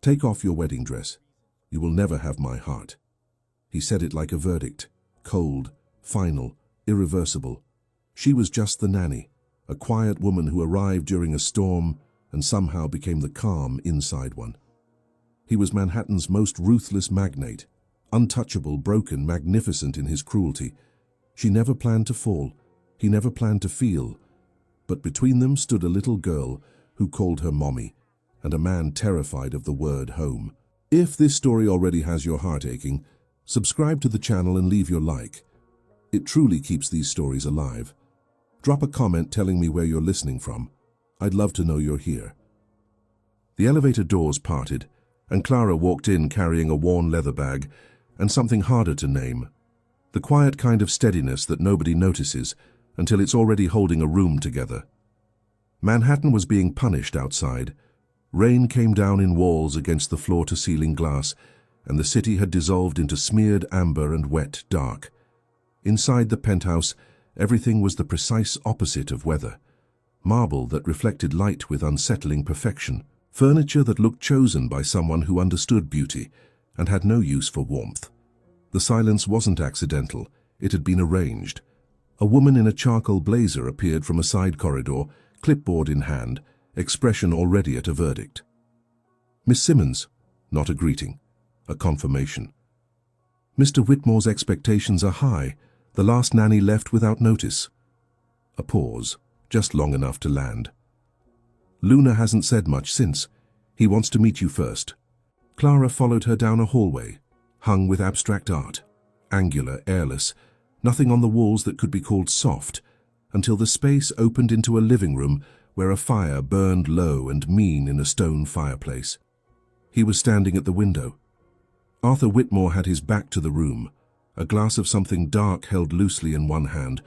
Take off your wedding dress. You will never have my heart. He said it like a verdict, cold, final, irreversible. She was just the nanny, a quiet woman who arrived during a storm and somehow became the calm inside one. He was Manhattan's most ruthless magnate, untouchable, broken, magnificent in his cruelty. She never planned to fall, he never planned to feel, but between them stood a little girl who called her mommy, and a man terrified of the word home. If this story already has your heart aching, subscribe to the channel and leave your like. It truly keeps these stories alive. Drop a comment telling me where you're listening from. I'd love to know you're here. The elevator doors parted, and Clara walked in carrying a worn leather bag and something harder to name. The quiet kind of steadiness that nobody notices until it's already holding a room together. Manhattan was being punished outside. Rain came down in walls against the floor-to-ceiling glass, and the city had dissolved into smeared amber and wet dark. Inside the penthouse, everything was the precise opposite of weather. Marble that reflected light with unsettling perfection. Furniture that looked chosen by someone who understood beauty and had no use for warmth. The silence wasn't accidental, it had been arranged. A woman in a charcoal blazer appeared from a side corridor, clipboard in hand, expression already at a verdict. Miss Simmons, not a greeting, a confirmation. Mr. Whitmore's expectations are high. The last nanny left without notice. A pause, just long enough to land. Luna hasn't said much since. He wants to meet you first. Clara followed her down a hallway, hung with abstract art, angular, airless, nothing on the walls that could be called soft, until the space opened into a living room where a fire burned low and mean in a stone fireplace. He was standing at the window. Arthur Whitmore had his back to the room, a glass of something dark held loosely in one hand,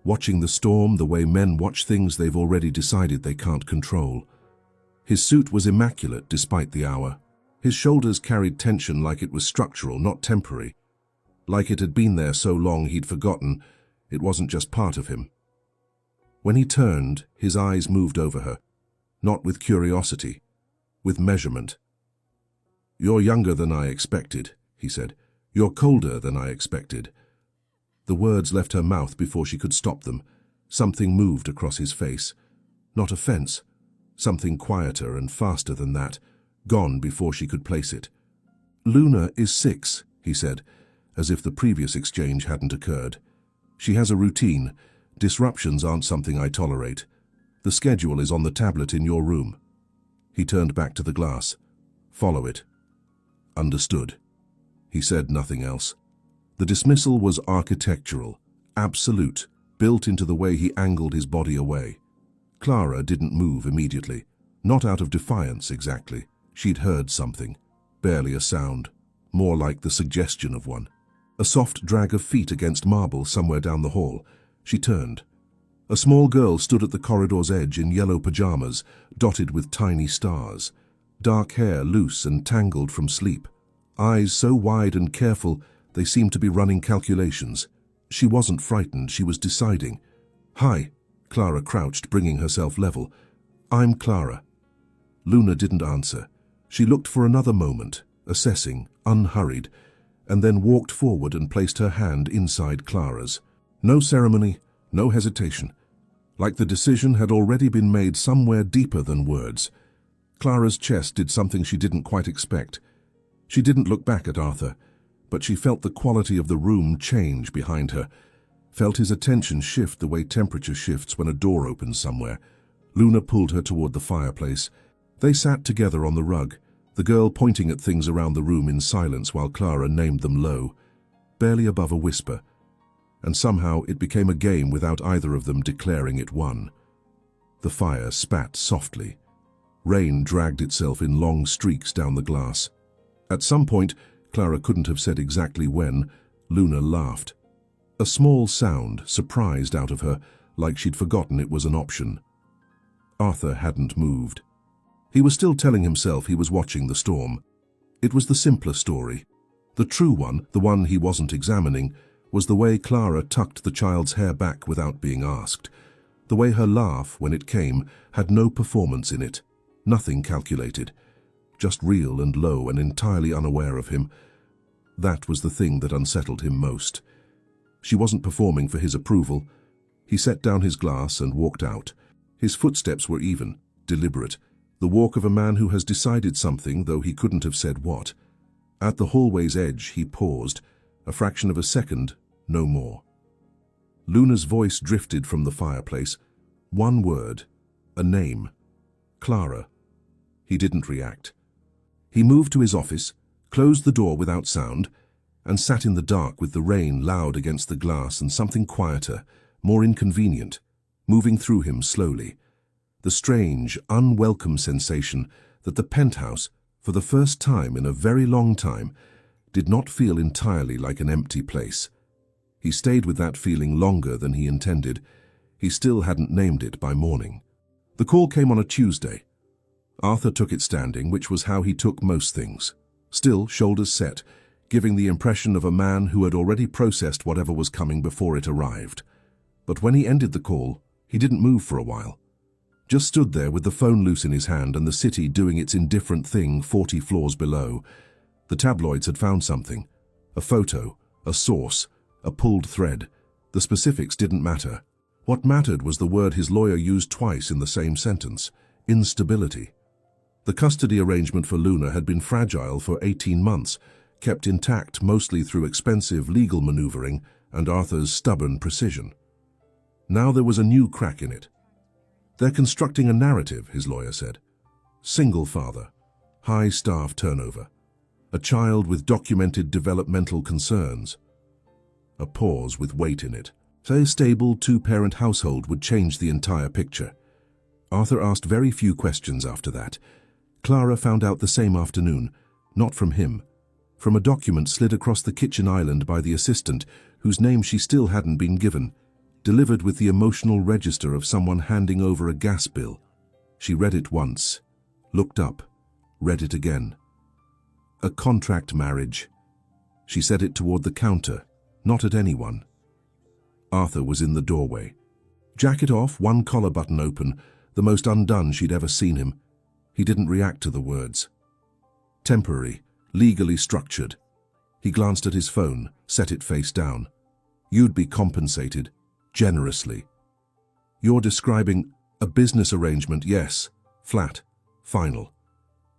watching the storm the way men watch things they've already decided they can't control. His suit was immaculate despite the hour. His shoulders carried tension like it was structural, not temporary. Like it had been there so long he'd forgotten it wasn't just part of him. When he turned, his eyes moved over her, not with curiosity, with measurement. "You're younger than I expected," he said. "You're colder than I expected." The words left her mouth before she could stop them. Something moved across his face. Not offense. Something quieter and faster than that, gone before she could place it. "Luna is 6, he said, as if the previous exchange hadn't occurred. "She has a routine. Disruptions aren't something I tolerate. The schedule is on the tablet in your room." He turned back to the glass. "Follow it." "Understood." He said nothing else. The dismissal was architectural, absolute, built into the way he angled his body away. Clara didn't move immediately. Not out of defiance, exactly. She'd heard something. Barely a sound. More like the suggestion of one. A soft drag of feet against marble somewhere down the hall. She turned. A small girl stood at the corridor's edge in yellow pajamas, dotted with tiny stars. Dark hair loose and tangled from sleep. Eyes so wide and careful they seemed to be running calculations. She wasn't frightened, she was deciding. "Hi," Clara crouched, bringing herself level. "I'm Clara." Luna didn't answer. She looked for another moment, assessing, unhurried, and then walked forward and placed her hand inside Clara's. No ceremony, no hesitation. Like the decision had already been made somewhere deeper than words. Clara's chest did something she didn't quite expect. She didn't look back at Arthur, but she felt the quality of the room change behind her, felt his attention shift the way temperature shifts when a door opens somewhere. Luna pulled her toward the fireplace. They sat together on the rug, the girl pointing at things around the room in silence while Clara named them low, barely above a whisper. And somehow it became a game without either of them declaring it won. The fire spat softly. Rain dragged itself in long streaks down the glass. At some point, Clara couldn't have said exactly when, Luna laughed. A small sound surprised out of her, like she'd forgotten it was an option. Arthur hadn't moved. He was still telling himself he was watching the storm. It was the simpler story. The true one, the one he wasn't examining, was the way Clara tucked the child's hair back without being asked. The way her laugh, when it came, had no performance in it. Nothing calculated. just real and low and entirely unaware of him. That was the thing that unsettled him most. She wasn't performing for his approval. He set down his glass and walked out. His footsteps were even, deliberate, the walk of a man who has decided something, though he couldn't have said what. At the hallway's edge, he paused, a fraction of a second, no more. Luna's voice drifted from the fireplace. One word, a name. Clara. He didn't react. He moved to his office, closed the door without sound, and sat in the dark with the rain loud against the glass and something quieter, more inconvenient, moving through him slowly. The strange, unwelcome sensation that the penthouse, for the first time in a very long time, did not feel entirely like an empty place. He stayed with that feeling longer than he intended. He still hadn't named it by morning. The call came on a Tuesday. Arthur took it standing, which was how he took most things. Still, shoulders set, giving the impression of a man who had already processed whatever was coming before it arrived. But when he ended the call, he didn't move for a while. Just stood there with the phone loose in his hand and the city doing its indifferent thing 40 floors below. The tabloids had found something. A photo, a source, a pulled thread. The specifics didn't matter. What mattered was the word his lawyer used twice in the same sentence: instability. The custody arrangement for Luna had been fragile for 18 months, kept intact mostly through expensive legal maneuvering and Arthur's stubborn precision. Now there was a new crack in it. They're constructing a narrative, his lawyer said. Single father, high staff turnover, a child with documented developmental concerns. A pause with weight in it. A stable two-parent household would change the entire picture. Arthur asked very few questions after that. Clara found out the same afternoon, not from him, from a document slid across the kitchen island by the assistant, whose name she still hadn't been given, delivered with the emotional register of someone handing over a gas bill. She read it once, looked up, read it again. A contract marriage. She said it toward the counter, not at anyone. Arthur was in the doorway. Jacket off, one collar button open, the most undone she'd ever seen him. He didn't react to the words. Temporary, legally structured. He glanced at his phone, set it face down. You'd be compensated, generously. You're describing a business arrangement, yes, flat, final.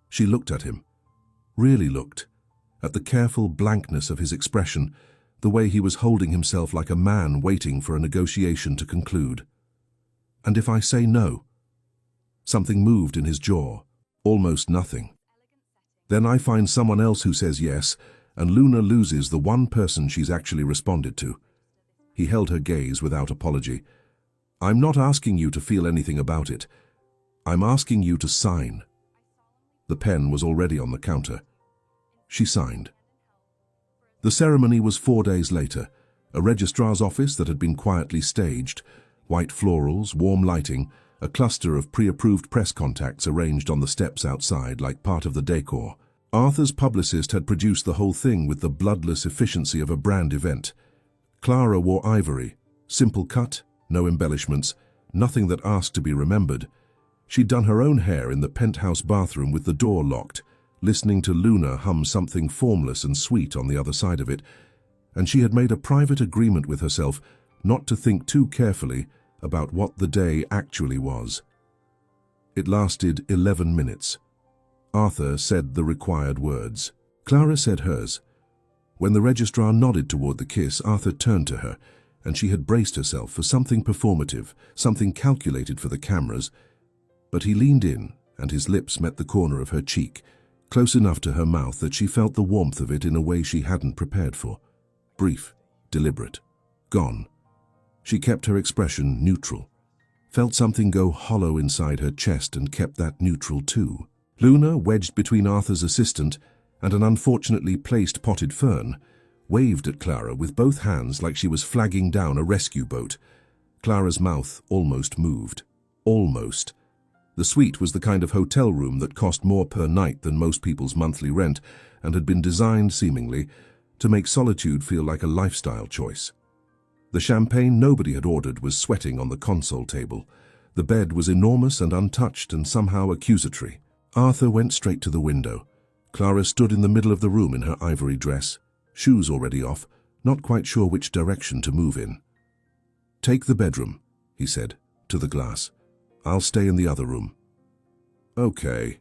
She looked at him, really looked, at the careful blankness of his expression, the way he was holding himself like a man waiting for a negotiation to conclude. And if I say no? Something moved in his jaw, almost nothing. Then I find someone else who says yes, and Luna loses the one person she's actually responded to. He held her gaze without apology. I'm not asking you to feel anything about it. I'm asking you to sign. The pen was already on the counter. She signed. The ceremony was 4 days later, a registrar's office that had been quietly staged, white florals, warm lighting, a cluster of pre-approved press contacts arranged on the steps outside like part of the decor. Arthur's publicist had produced the whole thing with the bloodless efficiency of a brand event. Clara wore ivory, simple cut, no embellishments, nothing that asked to be remembered. She'd done her own hair in the penthouse bathroom with the door locked, listening to Luna hum something formless and sweet on the other side of it, and she had made a private agreement with herself not to think too carefully about what the day actually was. It lasted 11 minutes. Arthur said the required words. Clara said hers. When the registrar nodded toward the kiss, Arthur turned to her, and she had braced herself for something performative, something calculated for the cameras. But he leaned in, and his lips met the corner of her cheek, close enough to her mouth that she felt the warmth of it in a way she hadn't prepared for. Brief, deliberate, gone. She kept her expression neutral, felt something go hollow inside her chest and kept that neutral too. Luna, wedged between Arthur's assistant and an unfortunately placed potted fern, waved at Clara with both hands like she was flagging down a rescue boat. Clara's mouth almost moved. Almost. The suite was the kind of hotel room that cost more per night than most people's monthly rent and had been designed, seemingly, to make solitude feel like a lifestyle choice. The champagne nobody had ordered was sweating on the console table. The bed was enormous and untouched and somehow accusatory. Arthur went straight to the window. Clara stood in the middle of the room in her ivory dress, shoes already off, not quite sure which direction to move in. "Take the bedroom," he said, to the glass. "I'll stay in the other room." "Okay."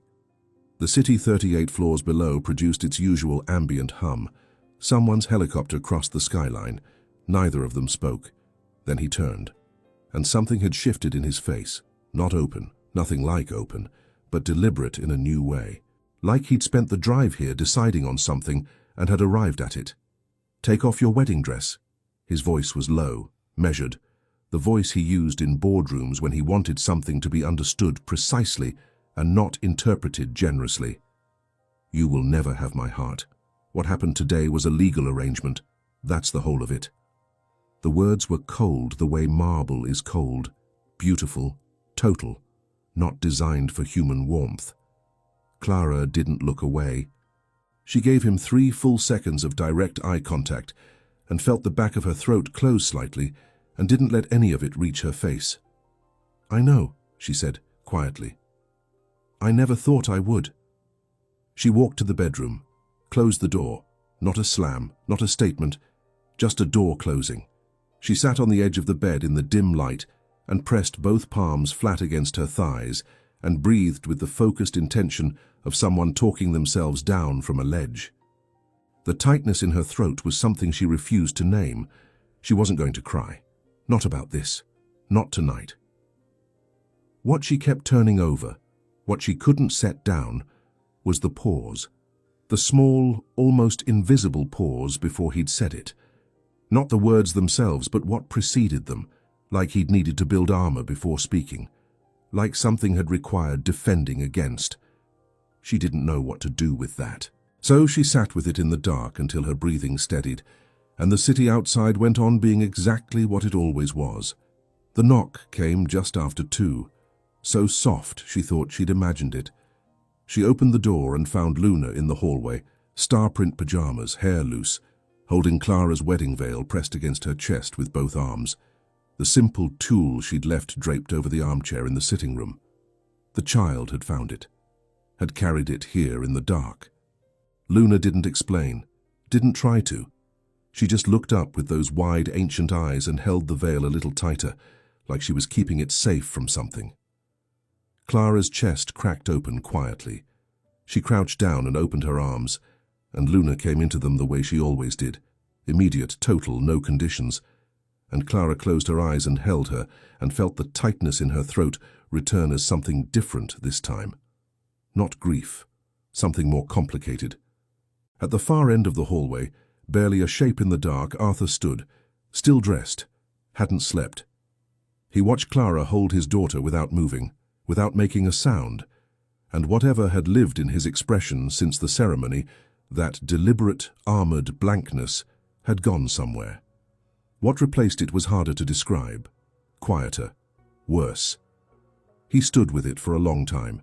The city 38 floors below produced its usual ambient hum. Someone's helicopter crossed the skyline. Neither of them spoke. Then he turned, and something had shifted in his face. Not open, nothing like open, but deliberate in a new way. Like he'd spent the drive here deciding on something and had arrived at it. "Take off your wedding dress." His voice was low, measured, the voice he used in boardrooms when he wanted something to be understood precisely and not interpreted generously. "You will never have my heart. What happened today was a legal arrangement. That's the whole of it." The words were cold the way marble is cold, beautiful, total, not designed for human warmth. Clara didn't look away. She gave him 3 full seconds of direct eye contact and felt the back of her throat close slightly and didn't let any of it reach her face. "I know," she said quietly. "I never thought I would." She walked to the bedroom, closed the door. Not a slam, not a statement, just a door closing. She sat on the edge of the bed in the dim light and pressed both palms flat against her thighs and breathed with the focused intention of someone talking themselves down from a ledge. The tightness in her throat was something she refused to name. She wasn't going to cry. Not about this. Not tonight. What she kept turning over, what she couldn't set down, was the pause. The small, almost invisible pause before he'd said it. Not the words themselves, but what preceded them, like he'd needed to build armor before speaking, like something had required defending against. She didn't know what to do with that. So she sat with it in the dark until her breathing steadied, and the city outside went on being exactly what it always was. The knock came just after 2, so soft she thought she'd imagined it. She opened the door and found Luna in the hallway, star-print pajamas, hair loose, holding Clara's wedding veil pressed against her chest with both arms, the simple tulle she'd left draped over the armchair in the sitting room. The child had found it, had carried it here in the dark. Luna didn't explain, didn't try to. She just looked up with those wide, ancient eyes and held the veil a little tighter, like she was keeping it safe from something. Clara's chest cracked open quietly. She crouched down and opened her arms, and Luna came into them the way she always did, immediate, total, no conditions. And Clara closed her eyes and held her, and felt the tightness in her throat return as something different this time. Not grief, something more complicated. At the far end of the hallway, barely a shape in the dark, Arthur stood, still dressed, hadn't slept. He watched Clara hold his daughter without moving, without making a sound, and whatever had lived in his expression since the ceremony, that deliberate, armored blankness, had gone somewhere. What replaced it was harder to describe. Quieter. Worse. He stood with it for a long time.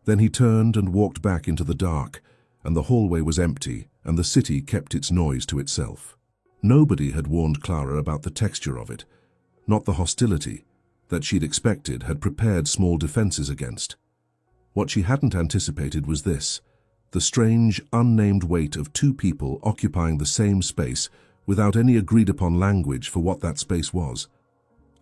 Then he turned and walked back into the dark, and the hallway was empty, and the city kept its noise to itself. Nobody had warned Clara about the texture of it, not the hostility that she'd expected, had prepared small defenses against. What she hadn't anticipated was this, the strange, unnamed weight of 2 people occupying the same space without any agreed-upon language for what that space was.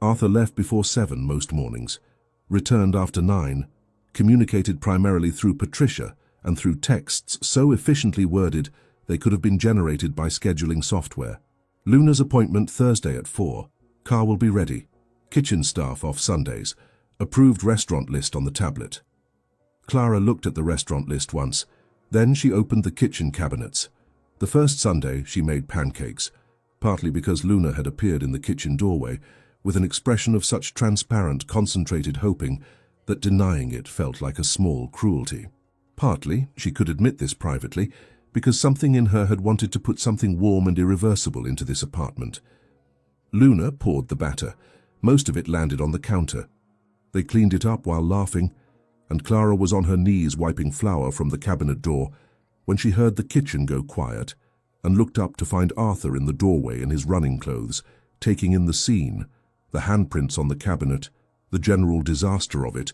Arthur left before 7 most mornings, returned after 9, communicated primarily through Patricia and through texts so efficiently worded they could have been generated by scheduling software. Luna's appointment Thursday at 4. Car will be ready. Kitchen staff off Sundays. Approved restaurant list on the tablet. Clara looked at the restaurant list once. Then she opened the kitchen cabinets. The first Sunday she made pancakes, partly because Luna had appeared in the kitchen doorway with an expression of such transparent, concentrated hoping that denying it felt like a small cruelty. Partly, she could admit this privately, because something in her had wanted to put something warm and irreversible into this apartment. Luna poured the batter. Most of it landed on the counter. They cleaned it up while laughing, and Clara was on her knees wiping flour from the cabinet door when she heard the kitchen go quiet and looked up to find Arthur in the doorway in his running clothes, taking in the scene, the handprints on the cabinet, the general disaster of it,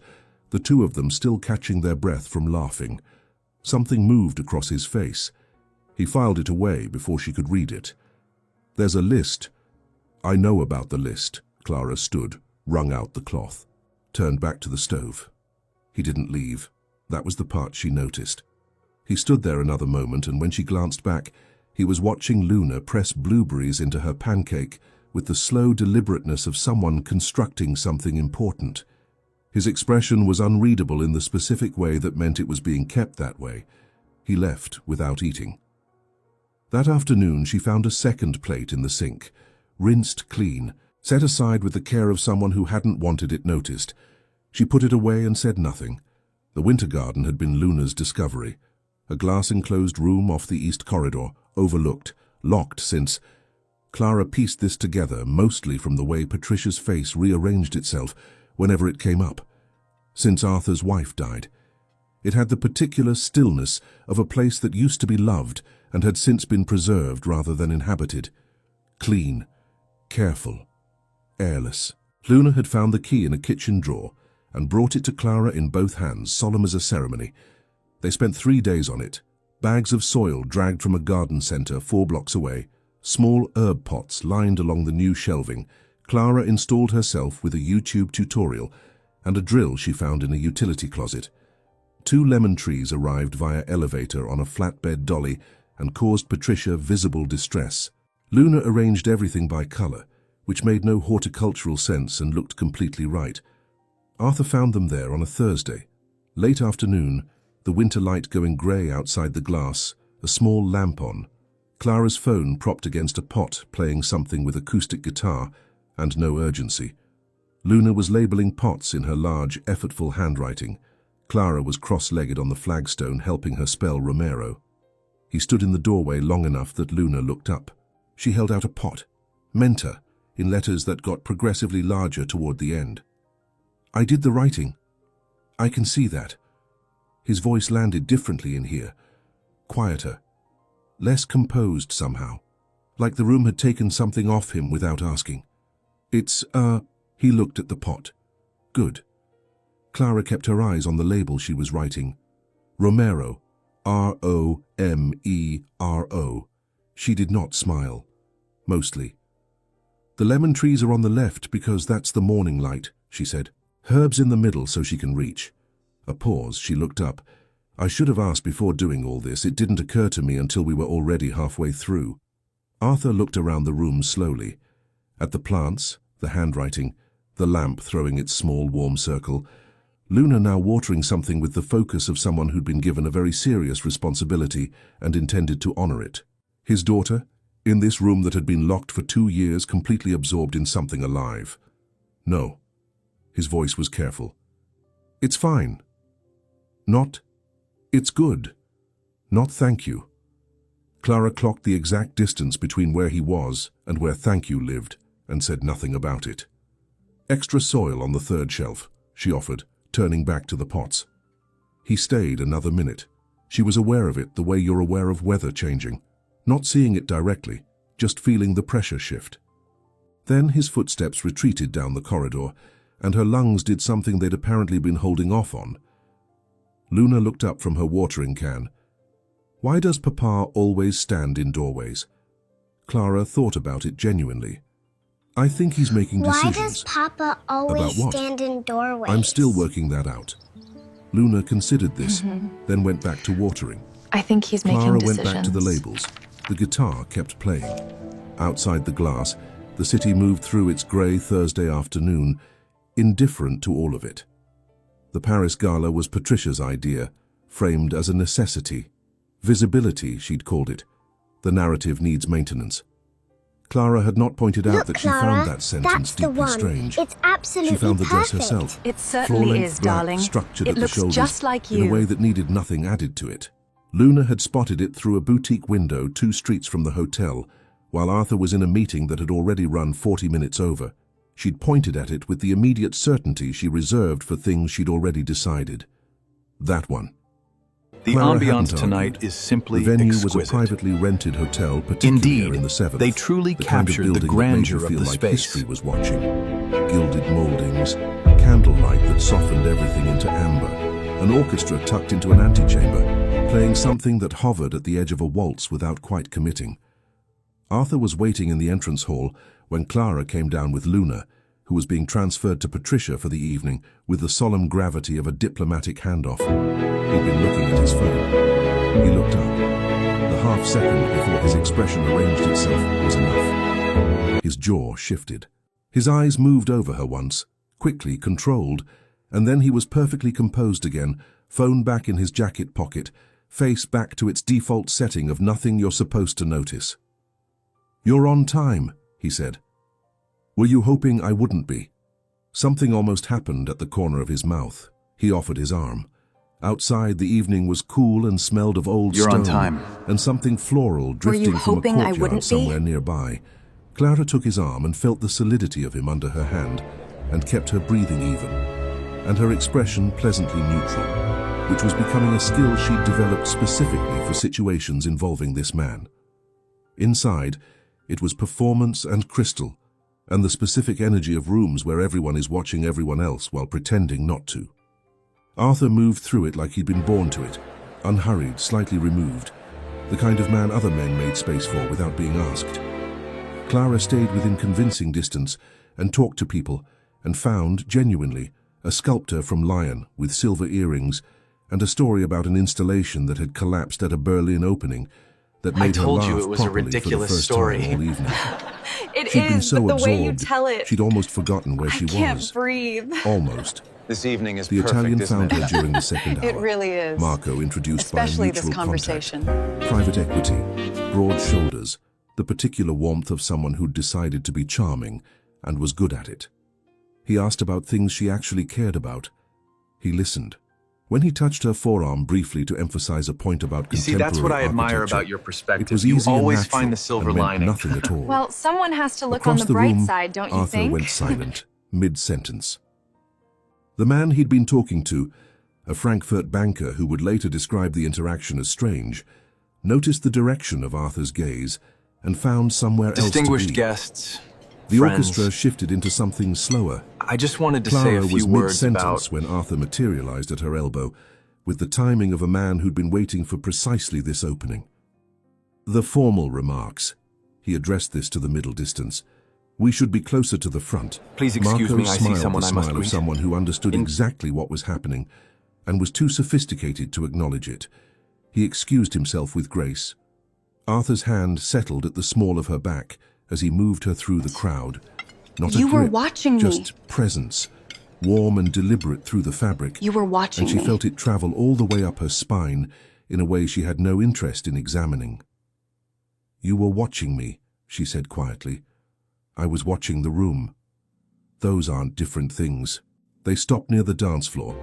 the two of them still catching their breath from laughing. Something moved across his face. He filed it away before she could read it. "There's a list." "I know about the list." Clara stood, wrung out the cloth, turned back to the stove. He didn't leave. That was the part she noticed. He stood there another moment, and when she glanced back, he was watching Luna press blueberries into her pancake with the slow deliberateness of someone constructing something important. His expression was unreadable in the specific way that meant it was being kept that way. He left without eating. That afternoon she found a second plate in the sink, rinsed clean, set aside with the care of someone who hadn't wanted it noticed. She put it away and said nothing. The winter garden had been Luna's discovery. A glass-enclosed room off the east corridor, overlooked, locked since... Clara pieced this together mostly from the way Patricia's face rearranged itself whenever it came up. Since Arthur's wife died, it had the particular stillness of a place that used to be loved and had since been preserved rather than inhabited. Clean, careful, airless. Luna had found the key in a kitchen drawer and brought it to Clara in both hands, solemn as a ceremony. They spent 3 days on it. Bags of soil dragged from a garden centre 4 blocks away, small herb pots lined along the new shelving. Clara installed herself with a YouTube tutorial and a drill she found in a utility closet. 2 lemon trees arrived via elevator on a flatbed dolly and caused Patricia visible distress. Luna arranged everything by colour, which made no horticultural sense and looked completely right. Arthur found them there on a Thursday. Late afternoon, the winter light going grey outside the glass, a small lamp on, Clara's phone propped against a pot playing something with acoustic guitar, and no urgency. Luna was labelling pots in her large, effortful handwriting. Clara was cross-legged on the flagstone helping her spell Romero. He stood in the doorway long enough that Luna looked up. She held out a pot, Menta, in letters that got progressively larger toward the end. "I did the writing. I can see that." His voice landed differently in here, quieter, less composed somehow, like the room had taken something off him without asking. "It's, He looked at the pot. "Good." Clara kept her eyes on the label she was writing. Romero, R-O-M-E-R-O. She did not smile. Mostly. "The lemon trees are on the left because that's the morning light," she said. "Herbs in the middle so she can reach." A pause, she looked up. "I should have asked before doing all this. It didn't occur to me until we were already halfway through." Arthur looked around the room slowly. At the plants, the handwriting, the lamp throwing its small warm circle. Luna now watering something with the focus of someone who'd been given a very serious responsibility and intended to honor it. His daughter, in this room that had been locked for 2 years, completely absorbed in something alive. "No." His voice was careful. "It's fine." Not, "It's good." Not, "Thank you." Clara clocked the exact distance between where he was and where "thank you" lived and said nothing about it. "Extra soil on the 3rd shelf," she offered, turning back to the pots. He stayed another minute. She was aware of it the way you're aware of weather changing, not seeing it directly, just feeling the pressure shift. Then his footsteps retreated down the corridor, and her lungs did something they'd apparently been holding off on. Luna looked up from her watering can. Why does Papa always stand in doorways? Clara thought about it genuinely. I think he's making decisions. Why does Papa always stand in doorways? I'm still working that out. Luna considered this, then went back to watering. I think he's making Clara decisions. went back to the labels. The guitar kept playing. Outside the glass, the city moved through its grey Thursday afternoon, indifferent to all of it. The Paris Gala was Patricia's idea, framed as a necessity. Visibility, she'd called it. The narrative needs maintenance. Clara had not pointed out that she found that sentence deeply strange. It's absolutely She found the dress perfect. herself. It certainly Floor-length is, black, darling. structured It at the looks shoulders, just like in a you. way that needed nothing added to it. Luna had spotted it through a boutique window 2 streets from the hotel, while Arthur was in a meeting that had already run 40 minutes over. She'd pointed at it with the immediate certainty she reserved for things she'd already decided. That one. The Clara ambiance hadn't tonight argued. is simply The venue exquisite. was a privately rented hotel, particularly Indeed, in the 7th. they truly the kind of captured the building that made you grandeur of feel the like space. history was watching. Gilded moldings, candlelight that softened everything into amber, an orchestra tucked into an antechamber, playing something that hovered at the edge of a waltz without quite committing. Arthur was waiting in the entrance hall when Clara came down with Luna, who was being transferred to Patricia for the evening with the solemn gravity of a diplomatic handoff. He'd been looking at his phone. He looked up. The half-second before his expression arranged itself was enough. His jaw shifted. His eyes moved over her once, quickly, controlled, and then he was perfectly composed again, phone back in his jacket pocket, face back to its default setting of nothing you're supposed to notice. "You're on time," he said. "Were you hoping I wouldn't be?" Something almost happened at the corner of his mouth. He offered his arm. Outside, the evening was cool and smelled of old stone. You're on time. And something floral drifting from a courtyard somewhere nearby. Clara took his arm and felt the solidity of him under her hand and kept her breathing even, and her expression pleasantly neutral, which was becoming a skill she'd developed specifically for situations involving this man. Inside, it was performance and crystal, and the specific energy of rooms where everyone is watching everyone else while pretending not to. Arthur moved through it like he'd been born to it, unhurried, slightly removed, the kind of man other men made space for without being asked. Clara stayed within convincing distance and talked to people and found, genuinely, a sculptor from Lyon with silver earrings and a story about an installation that had collapsed at a Berlin opening that made her laugh it was a properly ridiculous for the first story. time all evening. She'd been so but the way you absorbed, tell it, she'd almost forgotten where she I can't was. breathe. Almost. This evening is The perfect, Italian isn't found it? her during the second hour. It really is. Marco introduced Especially by a this mutual conversation. contact. Private equity, broad shoulders, the particular warmth of someone who'd decided to be charming and was good at it. He asked about things she actually cared about. He listened. When he touched her forearm briefly to emphasize a point about You see, contemporary that's what I admire architecture, about your it perspective. was You easy and always natural find the silver and meant lining. nothing at all. Well, someone has to look Across on the bright room, side, don't you Arthur think? went silent, mid-sentence. The man he'd been talking to, a Frankfurt banker who would later describe the interaction as strange, noticed the direction of Arthur's gaze and found somewhere else to Distinguished be. guests, The friends. orchestra shifted into something slower. I just wanted to Clara say a was few words mid-sentence about... when Arthur materialized at her elbow, with the timing of a man who'd been waiting for precisely this opening. The formal remarks. He addressed this to the middle distance. "We should be closer to the front." Please excuse Marco me, I see smiled someone the I must smile of greet. someone who understood exactly what was happening and was too sophisticated to acknowledge it. He excused himself with grace. Arthur's hand settled at the small of her back as he moved her through the crowd. Not a You were grip, watching me. just presence, warm and deliberate through the fabric. You were watching And she me. felt it travel all the way up her spine in a way she had no interest in examining. "You were watching me," she said quietly. "I was watching the room. Those aren't different things." They stopped near the dance floor.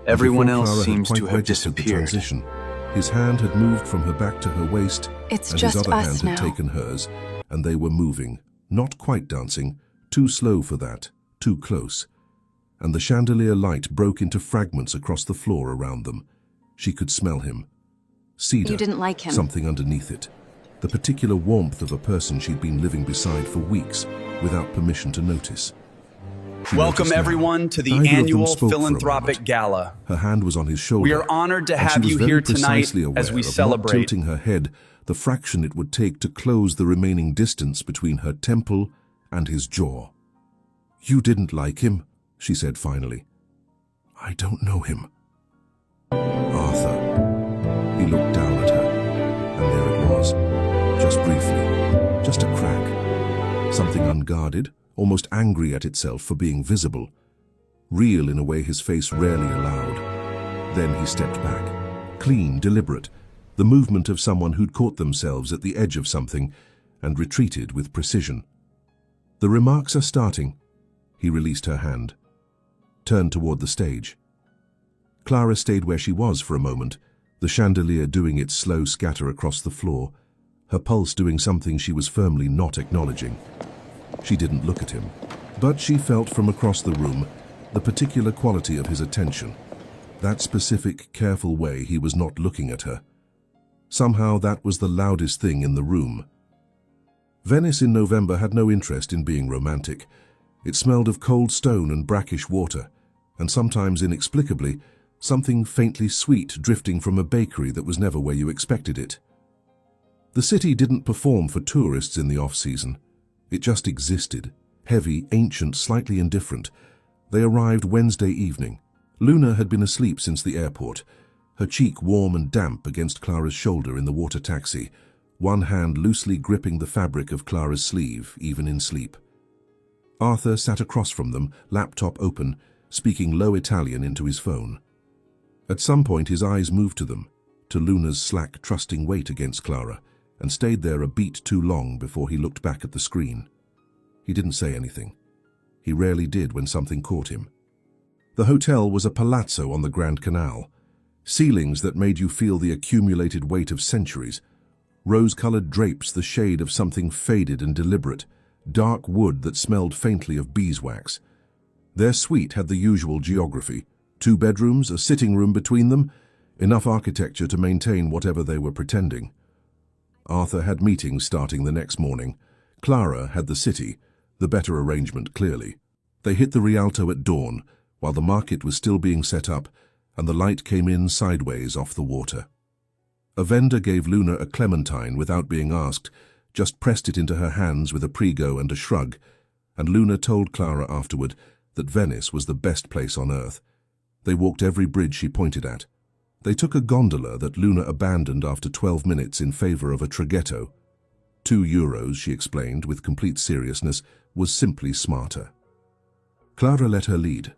Everyone Before else Clara had seems quite to have registered the disappeared. transition, his hand had moved from her back to her waist, It's and just his other us hand now. had taken hers, and they were moving, not quite dancing, too slow for that, too close. And the chandelier light broke into fragments across the floor around them. She could smell him. Cedar, You didn't like him. something underneath it. The particular warmth of a person she'd been living beside for weeks without permission to notice. She Welcome, noticed now. everyone, to the Neither of them annual spoke for a philanthropic moment. gala. Her hand was on his shoulder. We are honored to and she have was you very here tonight precisely aware as we of not celebrate. tilting her head the fraction it would take to close the remaining distance between her temple and his jaw. "You didn't like him," she said finally. "I don't know him." "Arthur." He looked down at her, and there it was, just briefly, just a crack. Something unguarded, almost angry at itself for being visible. Real in a way his face rarely allowed. Then he stepped back, clean, deliberate, the movement of someone who'd caught themselves at the edge of something and retreated with precision. "The remarks are starting." He released her hand, turned toward the stage. Clara stayed where she was for a moment, the chandelier doing its slow scatter across the floor, her pulse doing something she was firmly not acknowledging. She didn't look at him, but she felt from across the room the particular quality of his attention, that specific, careful way he was not looking at her. Somehow that was the loudest thing in the room. Venice in November had no interest in being romantic. It smelled of cold stone and brackish water, and sometimes inexplicably, something faintly sweet drifting from a bakery that was never where you expected it. The city didn't perform for tourists in the off-season. It just existed, heavy, ancient, slightly indifferent. They arrived Wednesday evening. Luna had been asleep since the airport, her cheek warm and damp against Clara's shoulder in the water taxi, one hand loosely gripping the fabric of Clara's sleeve, even in sleep. Arthur sat across from them, laptop open, speaking low Italian into his phone. At some point his eyes moved to them, to Luna's slack, trusting weight against Clara, and stayed there a beat too long before he looked back at the screen. He didn't say anything. He rarely did when something caught him. The hotel was a palazzo on the Grand Canal. Ceilings that made you feel the accumulated weight of centuries. Rose-colored drapes the shade of something faded and deliberate. Dark wood that smelled faintly of beeswax. Their suite had the usual geography. 2 bedrooms, a sitting room between them, enough architecture to maintain whatever they were pretending. Arthur had meetings starting the next morning. Clara had the city, the better arrangement clearly. They hit the Rialto at dawn, while the market was still being set up, and the light came in sideways off the water. A vendor gave Luna a clementine without being asked, just pressed it into her hands with a prego and a shrug, and Luna told Clara afterward that Venice was the best place on earth. They walked every bridge she pointed at. They took a gondola that Luna abandoned after 12 minutes in favor of a traghetto. €2, she explained with complete seriousness, was simply smarter. Clara let her lead.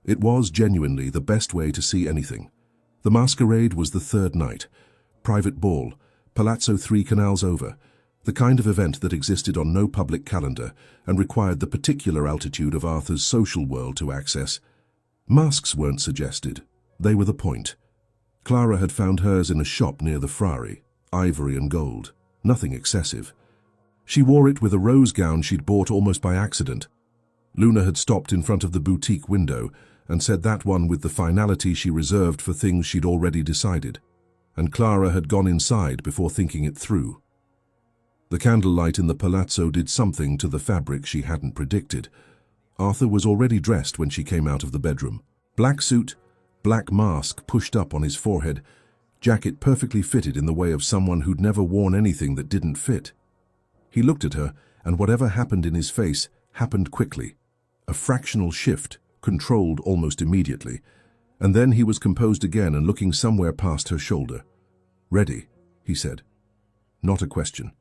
It was genuinely the best way to see anything. The masquerade was the 3rd night. Private ball, Palazzo 3 canals over, the kind of event that existed on no public calendar and required the particular altitude of Arthur's social world to access. Masks weren't suggested. They were the point. Clara had found hers in a shop near the Frari, ivory and gold, nothing excessive. She wore it with a rose gown she'd bought almost by accident. Luna had stopped in front of the boutique window and said that one with the finality she reserved for things she'd already decided, and Clara had gone inside before thinking it through. The candlelight in the palazzo did something to the fabric she hadn't predicted. Arthur was already dressed when she came out of the bedroom. Black suit, black mask pushed up on his forehead, jacket perfectly fitted in the way of someone who'd never worn anything that didn't fit. He looked at her, and whatever happened in his face happened quickly. A fractional shift, controlled almost immediately, and then he was composed again and looking somewhere past her shoulder. "Ready," he said. Not a question.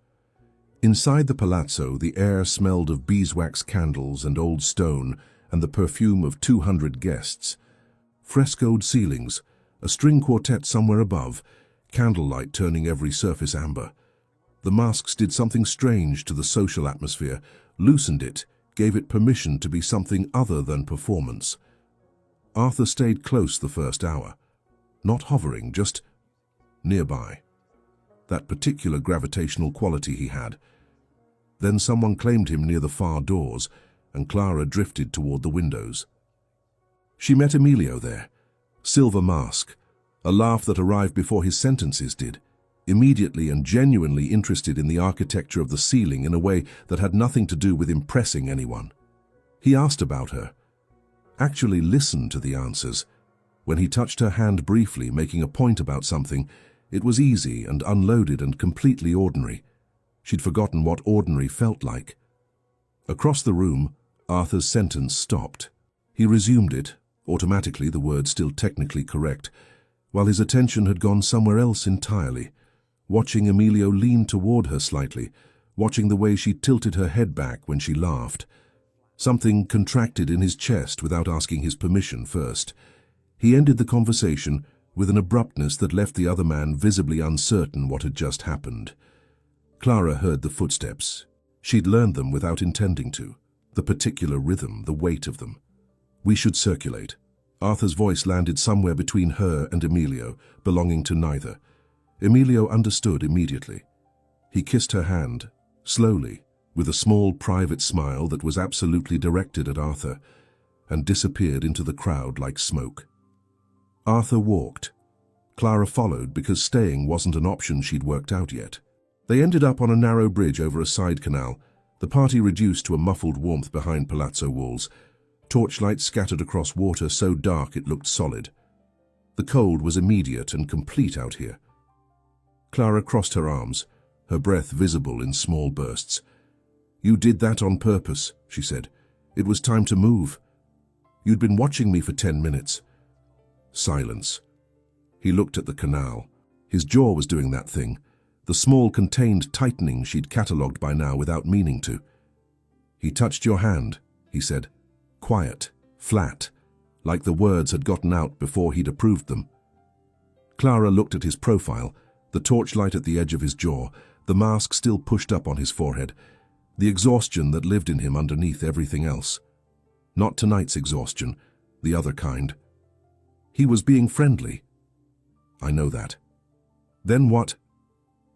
Inside the palazzo, the air smelled of beeswax candles and old stone and the perfume of 200 guests. Frescoed ceilings, a string quartet somewhere above, candlelight turning every surface amber. The masks did something strange to the social atmosphere, loosened it, gave it permission to be something other than performance. Arthur stayed close the first hour, not hovering, just nearby. That particular gravitational quality he had. Then someone claimed him near the far doors, and Clara drifted toward the windows. She met Emilio there, silver mask, a laugh that arrived before his sentences did, immediately and genuinely interested in the architecture of the ceiling in a way that had nothing to do with impressing anyone. He asked about her, actually listened to the answers. When he touched her hand briefly, making a point about something, it was easy and unloaded and completely ordinary. She'd forgotten what ordinary felt like. Across the room, Arthur's sentence stopped. He resumed it, automatically, the word still technically correct, while his attention had gone somewhere else entirely, watching Emilio lean toward her slightly, watching the way she tilted her head back when she laughed. Something contracted in his chest without asking his permission first. He ended the conversation with an abruptness that left the other man visibly uncertain what had just happened. Clara heard the footsteps. She'd learned them without intending to. The particular rhythm, the weight of them. "We should circulate." Arthur's voice landed somewhere between her and Emilio, belonging to neither. Emilio understood immediately. He kissed her hand, slowly, with a small private smile that was absolutely directed at Arthur, and disappeared into the crowd like smoke. Arthur walked. Clara followed because staying wasn't an option she'd worked out yet. They ended up on a narrow bridge over a side canal, the party reduced to a muffled warmth behind palazzo walls. torchlight scattered across water so dark it looked solid. The cold was immediate and complete out here. Clara crossed her arms, her breath visible in small bursts. "You did that on purpose," she said. "It was time to move. You'd been watching me for 10 minutes. Silence. He looked at the canal. His jaw was doing that thing, the small contained tightening she'd catalogued by now without meaning to. "He touched your hand," he said. Quiet, flat, like the words had gotten out before he'd approved them. Clara looked at his profile, the torchlight at the edge of his jaw, the mask still pushed up on his forehead, the exhaustion that lived in him underneath everything else. Not tonight's exhaustion, the other kind. He was being friendly. "I know that." "Then what?"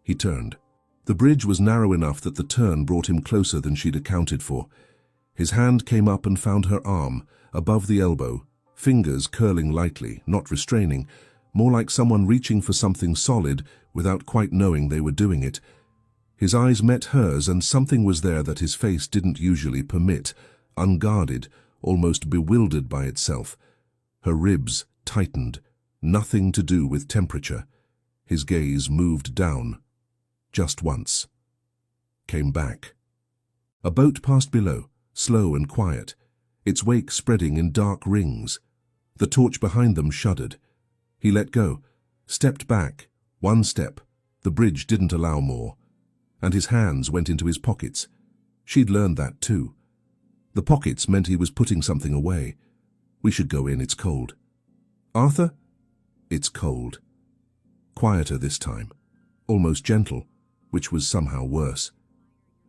He turned. The bridge was narrow enough that the turn brought him closer than she'd accounted for. His hand came up and found her arm, above the elbow, fingers curling lightly, not restraining, more like someone reaching for something solid without quite knowing they were doing it. His eyes met hers, and something was there that his face didn't usually permit, unguarded, almost bewildered by itself. Her ribs tightened, nothing to do with temperature. His gaze moved down, just once. Came back. A boat passed below, slow and quiet, its wake spreading in dark rings. The torch behind them shuddered. He let go, stepped back, one step. The bridge didn't allow more. And his hands went into his pockets. She'd learned that too. The pockets meant he was putting something away. "We should go in, it's cold." "Arthur?" "It's cold." Quieter this time, almost gentle, which was somehow worse.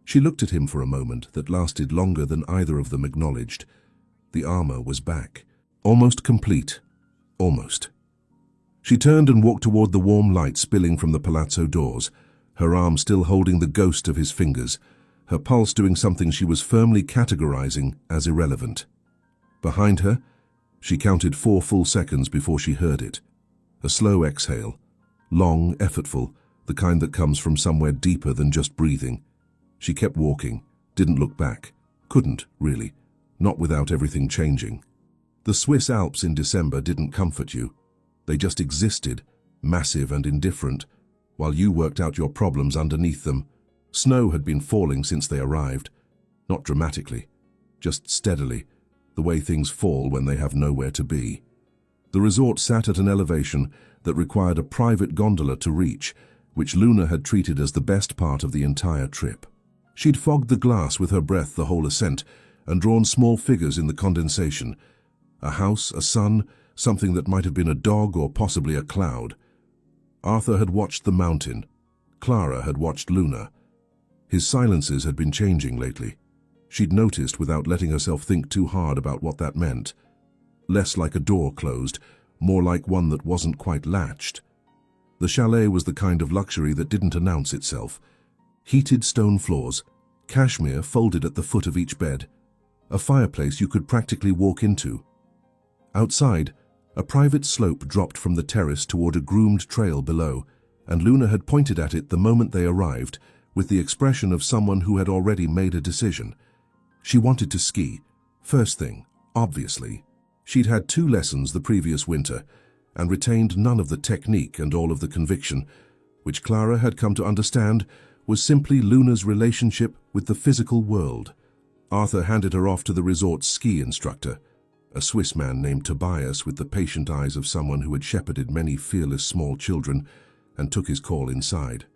She looked at him for a moment that lasted longer than either of them acknowledged. The armor was back, almost complete, almost. She turned and walked toward the warm light spilling from the palazzo doors, her arm still holding the ghost of his fingers, her pulse doing something she was firmly categorizing as irrelevant. Behind her, she counted 4 full seconds before she heard it. A slow exhale, long, effortful, the kind that comes from somewhere deeper than just breathing. She kept walking, didn't look back, couldn't, really, not without everything changing. The Swiss Alps in December didn't comfort you. They just existed, massive and indifferent, while you worked out your problems underneath them. Snow had been falling since they arrived, not dramatically, just steadily, the way things fall when they have nowhere to be. The resort sat at an elevation that required a private gondola to reach, which Luna had treated as the best part of the entire trip. She'd fogged the glass with her breath the whole ascent and drawn small figures in the condensation. A house, a sun, something that might have been a dog or possibly a cloud. Arthur had watched the mountain. Clara had watched Luna. His silences had been changing lately. She'd noticed without letting herself think too hard about what that meant. Less like a door closed, more like one that wasn't quite latched. The chalet was the kind of luxury that didn't announce itself. Heated stone floors, cashmere folded at the foot of each bed, a fireplace you could practically walk into. Outside, a private slope dropped from the terrace toward a groomed trail below, and Luna had pointed at it the moment they arrived, with the expression of someone who had already made a decision. She wanted to ski, first thing, obviously. She'd had 2 lessons the previous winter, and retained none of the technique and all of the conviction, which Clara had come to understand was simply Luna's relationship with the physical world. Arthur handed her off to the resort's ski instructor, a Swiss man named Tobias with the patient eyes of someone who had shepherded many fearless small children, and took his call inside.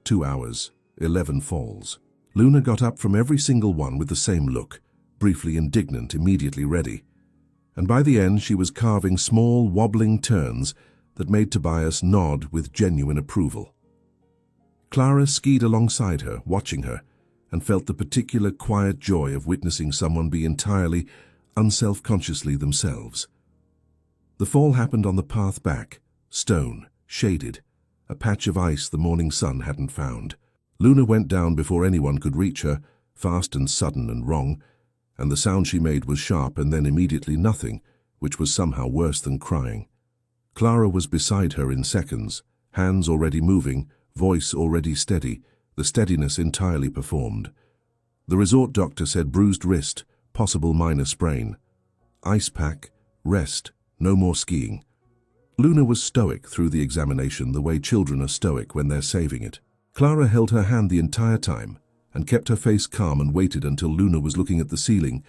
2 hours, 11 falls. Luna got up from every single one with the same look, briefly indignant, immediately ready. And by the end she was carving small, wobbling turns that made Tobias nod with genuine approval. Clara skied alongside her, watching her, and felt the particular quiet joy of witnessing someone be entirely, unself-consciously themselves. The fall happened on the path back, stone, shaded, a patch of ice the morning sun hadn't found. Luna went down before anyone could reach her, fast and sudden and wrong, and the sound she made was sharp and then immediately nothing, which was somehow worse than crying. Clara was beside her in seconds, hands already moving, voice already steady, the steadiness entirely performed. The resort doctor said bruised wrist, possible minor sprain. ice pack, rest, no more skiing. Luna was stoic through the examination the way children are stoic when they're saving it. Clara held her hand the entire time and kept her face calm and waited until Luna was looking at the ceiling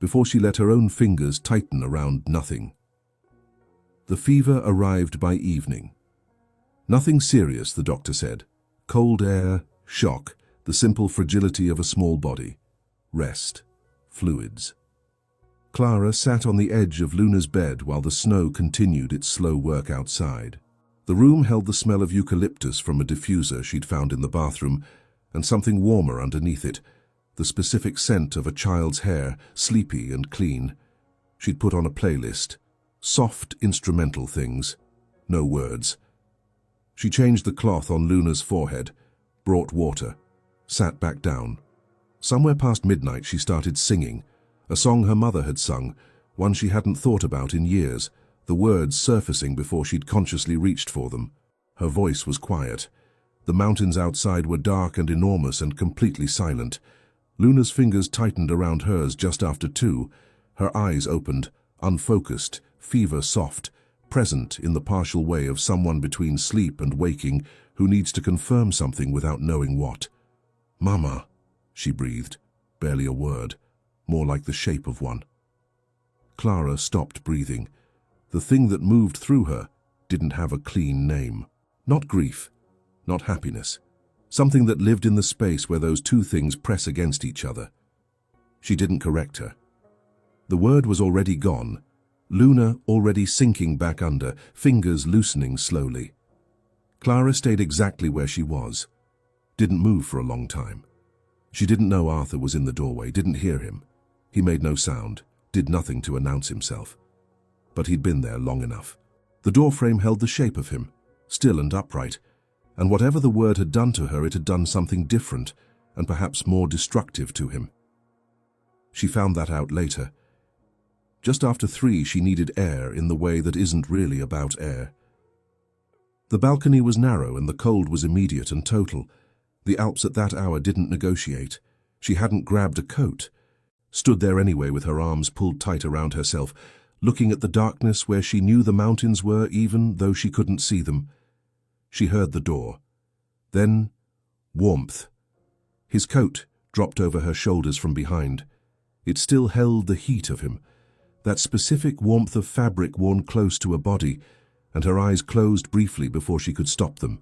before she let her own fingers tighten around nothing. The fever arrived by evening. Nothing serious, the doctor said. Cold air, shock, the simple fragility of a small body. Rest, fluids. Clara sat on the edge of Luna's bed while the snow continued its slow work outside. The room held the smell of eucalyptus from a diffuser she'd found in the bathroom, and something warmer underneath it, the specific scent of a child's hair, sleepy and clean. She'd put on a playlist, soft instrumental things, no words. She changed the cloth on Luna's forehead, brought water, sat back down. Somewhere past midnight she started singing, a song her mother had sung, one she hadn't thought about in years, the words surfacing before she'd consciously reached for them. Her voice was quiet. The mountains outside were dark and enormous and completely silent. Luna's fingers tightened around hers just after 2. Her eyes opened, unfocused, fever soft, present in the partial way of someone between sleep and waking who needs to confirm something without knowing what. "Mama," she breathed, barely a word, more like the shape of one. Clara stopped breathing. The thing that moved through her didn't have a clean name. Not grief, not happiness. Something that lived in the space where those two things press against each other. She didn't correct her. The word was already gone, Luna already sinking back under, fingers loosening slowly. Clara stayed exactly where she was. Didn't move for a long time. She didn't know Arthur was in the doorway, didn't hear him. He made no sound, did nothing to announce himself. But he'd been there long enough. The doorframe held the shape of him, still and upright, and whatever the word had done to her, it had done something different and perhaps more destructive to him. She found that out later. Just after 3, she needed air in the way that isn't really about air. The balcony was narrow and the cold was immediate and total. The Alps at that hour didn't negotiate. She hadn't grabbed a coat. Stood there anyway with her arms pulled tight around herself, looking at the darkness where she knew the mountains were even though she couldn't see them. She heard the door. Then, warmth. His coat dropped over her shoulders from behind. It still held the heat of him, that specific warmth of fabric worn close to a body, and her eyes closed briefly before she could stop them.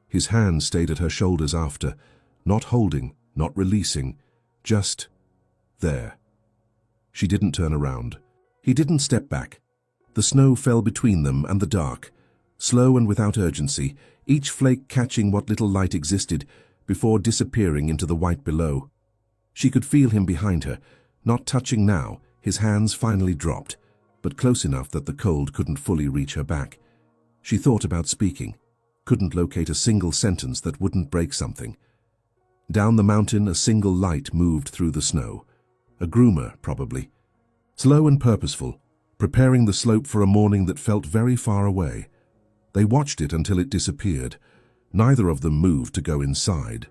His hand stayed at her shoulders after, not holding, not releasing, just there. She didn't turn around. He didn't step back. The snow fell between them and the dark, slow and without urgency, each flake catching what little light existed before disappearing into the white below. She could feel him behind her, not touching now. His hands finally dropped, but close enough that the cold couldn't fully reach her back. She thought about speaking, couldn't locate a single sentence that wouldn't break something. Down the mountain, a single light moved through the snow. A groomer, probably. Slow and purposeful, preparing the slope for a morning that felt very far away. They watched it until it disappeared. Neither of them moved to go inside.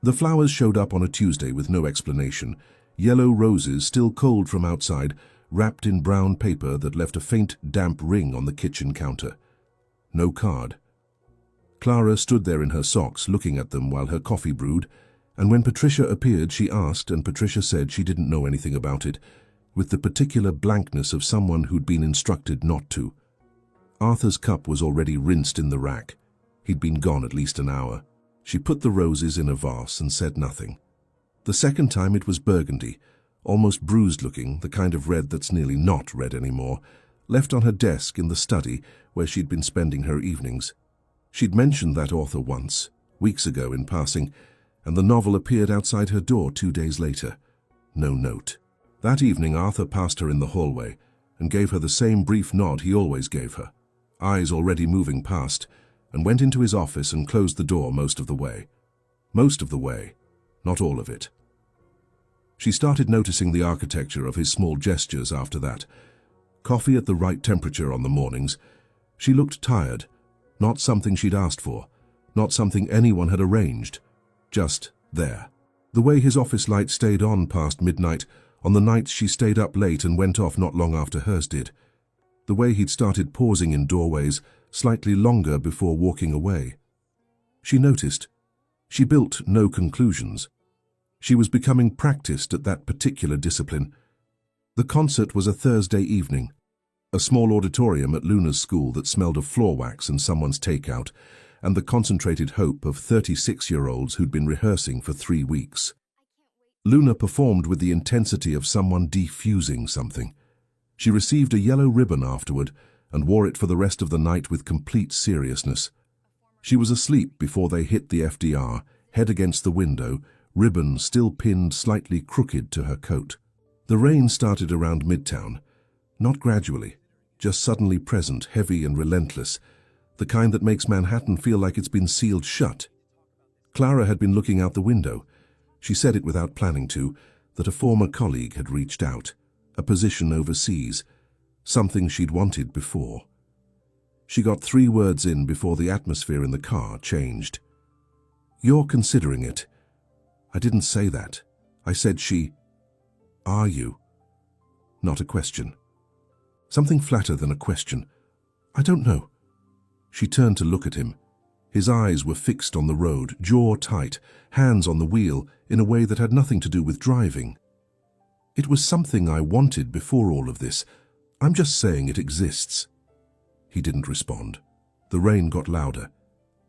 The flowers showed up on a Tuesday with no explanation. Yellow roses, still cold from outside, wrapped in brown paper that left a faint, damp ring on the kitchen counter. No card. Clara stood there in her socks, looking at them while her coffee brewed, and when Patricia appeared, she asked, and Patricia said she didn't know anything about it, with the particular blankness of someone who'd been instructed not to. Arthur's cup was already rinsed in the rack. He'd been gone at least an hour. She put the roses in a vase and said nothing. The second time it was burgundy, almost bruised-looking, the kind of red that's nearly not red anymore, left on her desk in the study where she'd been spending her evenings. She'd mentioned that author once, weeks ago in passing, and the novel appeared outside her door 2 days later. No note. That evening Arthur passed her in the hallway and gave her the same brief nod he always gave her, eyes already moving past, and went into his office and closed the door most of the way. Most of the way. Not all of it. She started noticing the architecture of his small gestures after that. Coffee at the right temperature on the mornings. She looked tired, not something she'd asked for, not something anyone had arranged, just there. The way his office light stayed on past midnight, on the nights she stayed up late and went off not long after hers did. The way he'd started pausing in doorways slightly longer before walking away. She noticed. She built no conclusions. She was becoming practiced at that particular discipline. The concert was a Thursday evening, a small auditorium at Luna's school that smelled of floor wax and someone's takeout, and the concentrated hope of 36-year-olds who'd been rehearsing for 3 weeks. Luna performed with the intensity of someone defusing something. She received a yellow ribbon afterward and wore it for the rest of the night with complete seriousness. She was asleep before they hit the FDR, head against the window, ribbon still pinned slightly crooked to her coat. The rain started around Midtown, not gradually, just suddenly present, heavy and relentless, the kind that makes Manhattan feel like it's been sealed shut. Clara had been looking out the window. She said it without planning to, that a former colleague had reached out, a position overseas, something she'd wanted before. She got 3 words in before the atmosphere in the car changed. "You're considering it." "I didn't say that. I said she..." "Are you?" Not a question. Something flatter than a question. "I don't know." She turned to look at him. His eyes were fixed on the road, jaw tight, hands on the wheel, in a way that had nothing to do with driving. "It was something I wanted before all of this. I'm just saying it exists." He didn't respond. The rain got louder.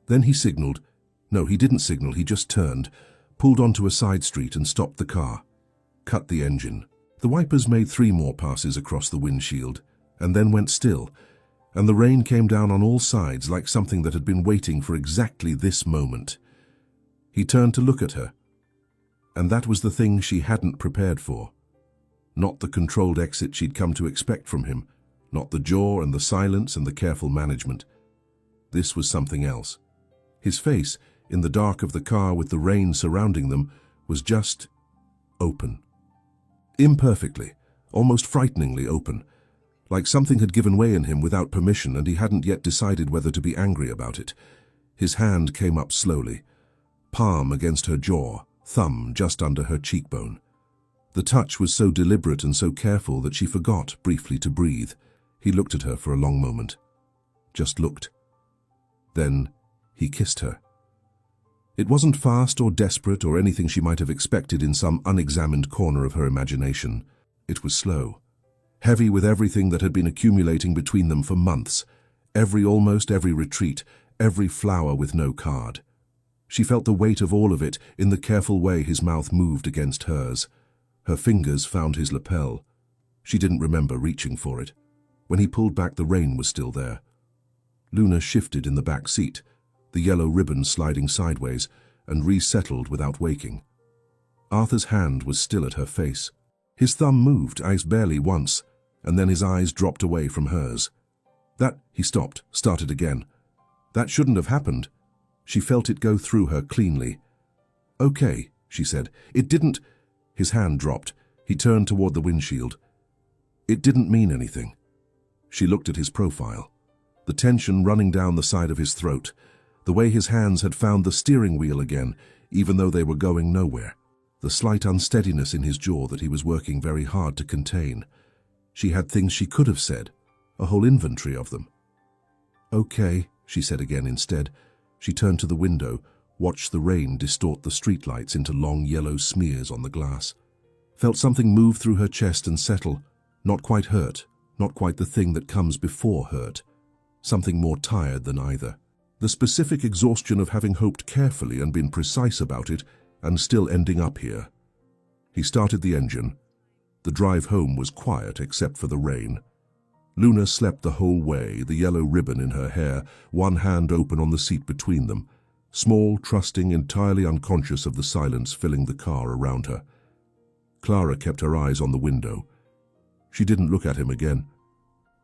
Then he signaled. No, he didn't signal, he just turned, pulled onto a side street and stopped the car. Cut the engine. The wipers made 3 more passes across the windshield, and then went still, and the rain came down on all sides like something that had been waiting for exactly this moment. He turned to look at her, and that was the thing she hadn't prepared for. Not the controlled exit she'd come to expect from him, not the jaw and the silence and the careful management. This was something else. His face, in the dark of the car with the rain surrounding them, was just open. Imperfectly, almost frighteningly open, like something had given way in him without permission and he hadn't yet decided whether to be angry about it. His hand came up slowly, palm against her jaw, thumb just under her cheekbone. The touch was so deliberate and so careful that she forgot briefly to breathe. He looked at her for a long moment. Just looked. Then he kissed her. It wasn't fast or desperate or anything she might have expected in some unexamined corner of her imagination. It was slow, heavy with everything that had been accumulating between them for months, almost every retreat, every flower with no card. She felt the weight of all of it in the careful way his mouth moved against hers. Her fingers found his lapel. She didn't remember reaching for it. When he pulled back, the rain was still there. Luna shifted in the back seat, the yellow ribbon sliding sideways, and resettled without waking. Arthur's hand was still at her face. His thumb moved, eyes barely once, and then his eyes dropped away from hers. He stopped, started again. That shouldn't have happened. She felt it go through her cleanly. "Okay," she said. "It didn't..." His hand dropped. He turned toward the windshield. "It didn't mean anything." She looked at his profile, the tension running down the side of his throat, the way his hands had found the steering wheel again, even though they were going nowhere, the slight unsteadiness in his jaw that he was working very hard to contain. She had things she could have said, a whole inventory of them. "Okay," she said again instead. She turned to the window, watched the rain distort the streetlights into long yellow smears on the glass. Felt something move through her chest and settle, not quite hurt, not quite the thing that comes before hurt. Something more tired than either. The specific exhaustion of having hoped carefully and been precise about it, and still ending up here. He started the engine. The drive home was quiet except for the rain. Luna slept the whole way, the yellow ribbon in her hair, one hand open on the seat between them, small, trusting, entirely unconscious of the silence filling the car around her. Clara kept her eyes on the window. She didn't look at him again.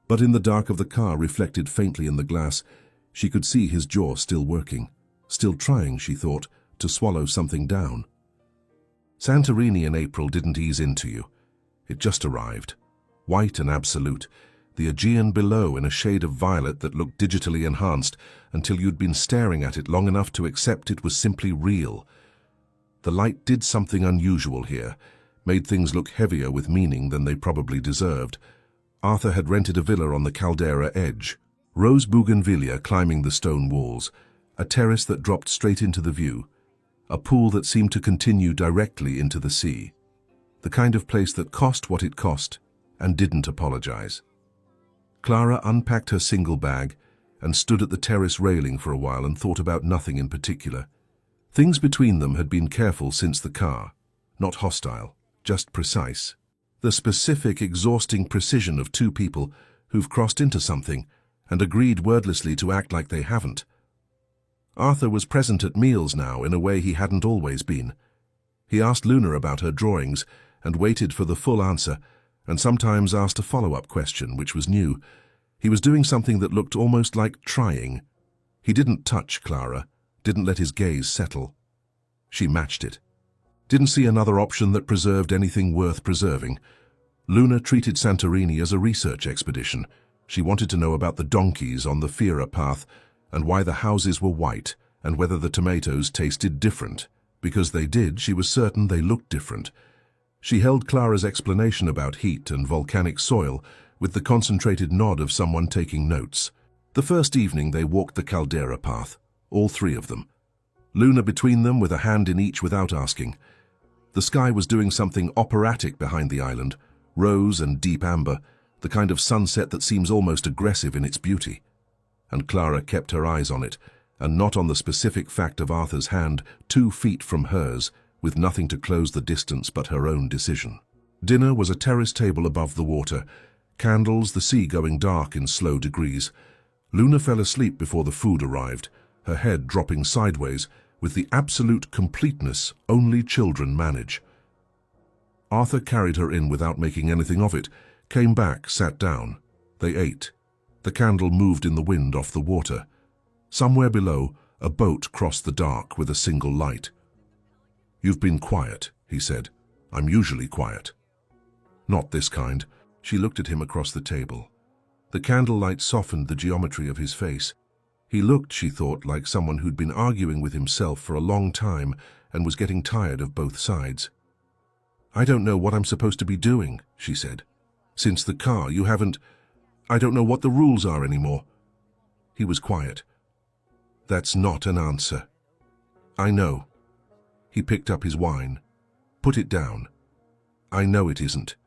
But in the dark of the car, reflected faintly in the glass, she could see his jaw still working, still trying, she thought, to swallow something down. Santorini in April didn't ease into you. It just arrived, white and absolute, the Aegean below in a shade of violet that looked digitally enhanced until you'd been staring at it long enough to accept it was simply real. The light did something unusual here, made things look heavier with meaning than they probably deserved. Arthur had rented a villa on the Caldera edge, rose bougainvillea climbing the stone walls, a terrace that dropped straight into the view, a pool that seemed to continue directly into the sea. The kind of place that cost what it cost and didn't apologize. Clara unpacked her single bag and stood at the terrace railing for a while and thought about nothing in particular. Things between them had been careful since the car, not hostile, just precise. The specific, exhausting precision of two people who've crossed into something and agreed wordlessly to act like they haven't. Arthur was present at meals now in a way he hadn't always been. He asked Luna about her drawings and waited for the full answer, and sometimes asked a follow-up question, which was new. He was doing something that looked almost like trying. He didn't touch Clara, didn't let his gaze settle. She matched it. Didn't see another option that preserved anything worth preserving. Luna treated Santorini as a research expedition. She wanted to know about the donkeys on the Fira path and why the houses were white and whether the tomatoes tasted different. Because they did, she was certain they looked different. She held Clara's explanation about heat and volcanic soil with the concentrated nod of someone taking notes. The first evening they walked the Caldera path, all three of them. Luna between them with a hand in each without asking. The sky was doing something operatic behind the island, rose and deep amber, the kind of sunset that seems almost aggressive in its beauty. And Clara kept her eyes on it, and not on the specific fact of Arthur's hand 2 feet from hers, with nothing to close the distance but her own decision. Dinner was a terrace table above the water, candles, the sea going dark in slow degrees. Luna fell asleep before the food arrived, her head dropping sideways, with the absolute completeness only children manage. Arthur carried her in without making anything of it, came back, sat down. They ate. The candle moved in the wind off the water. Somewhere below, a boat crossed the dark with a single light. "You've been quiet," he said. "I'm usually quiet." "Not this kind." She looked at him across the table. The candlelight softened the geometry of his face. He looked, she thought, like someone who'd been arguing with himself for a long time and was getting tired of both sides. "I don't know what I'm supposed to be doing," she said. "Since the car, you haven't... I don't know what the rules are anymore." He was quiet. "That's not an answer." "I know." He picked up his wine. "Put it down." "I know it isn't."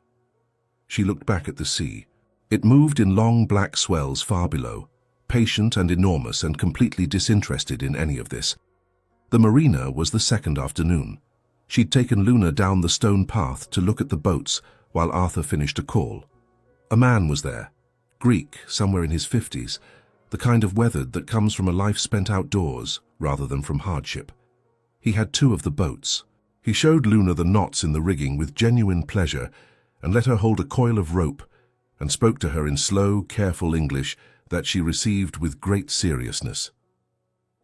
She looked back at the sea. It moved in long black swells far below, patient and enormous and completely disinterested in any of this. The marina was the second afternoon. She'd taken Luna down the stone path to look at the boats while Arthur finished a call. A man was there, Greek, somewhere in his 50s, the kind of weathered that comes from a life spent outdoors rather than from hardship. He had 2 of the boats. He showed Luna the knots in the rigging with genuine pleasure and let her hold a coil of rope and spoke to her in slow, careful English that she received with great seriousness.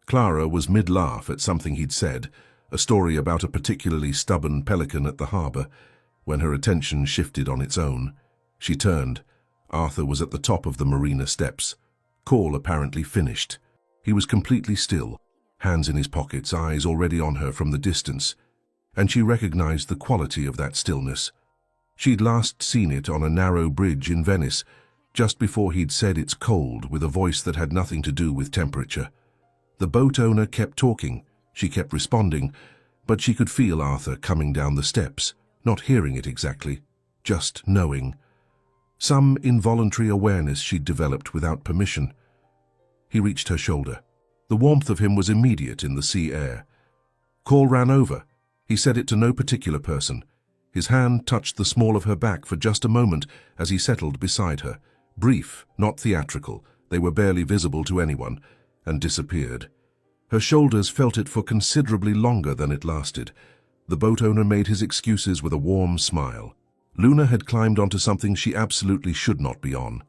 Clara was mid-laugh at something he'd said, a story about a particularly stubborn pelican at the harbour, when her attention shifted on its own. She turned. Arthur was at the top of the marina steps. Call apparently finished. He was completely still, hands in his pockets, eyes already on her from the distance, and she recognized the quality of that stillness. She'd last seen it on a narrow bridge in Venice, just before he'd said "it's cold" with a voice that had nothing to do with temperature. The boat owner kept talking, she kept responding, but she could feel Arthur coming down the steps, not hearing it exactly, just knowing. Some involuntary awareness she'd developed without permission. He reached her shoulder. The warmth of him was immediate in the sea air. Call ran over. He said it to no particular person. His hand touched the small of her back for just a moment as he settled beside her. Brief, not theatrical, they were barely visible to anyone, and disappeared. Her shoulders felt it for considerably longer than it lasted. The boat owner made his excuses with a warm smile. Luna had climbed onto something she absolutely should not be on,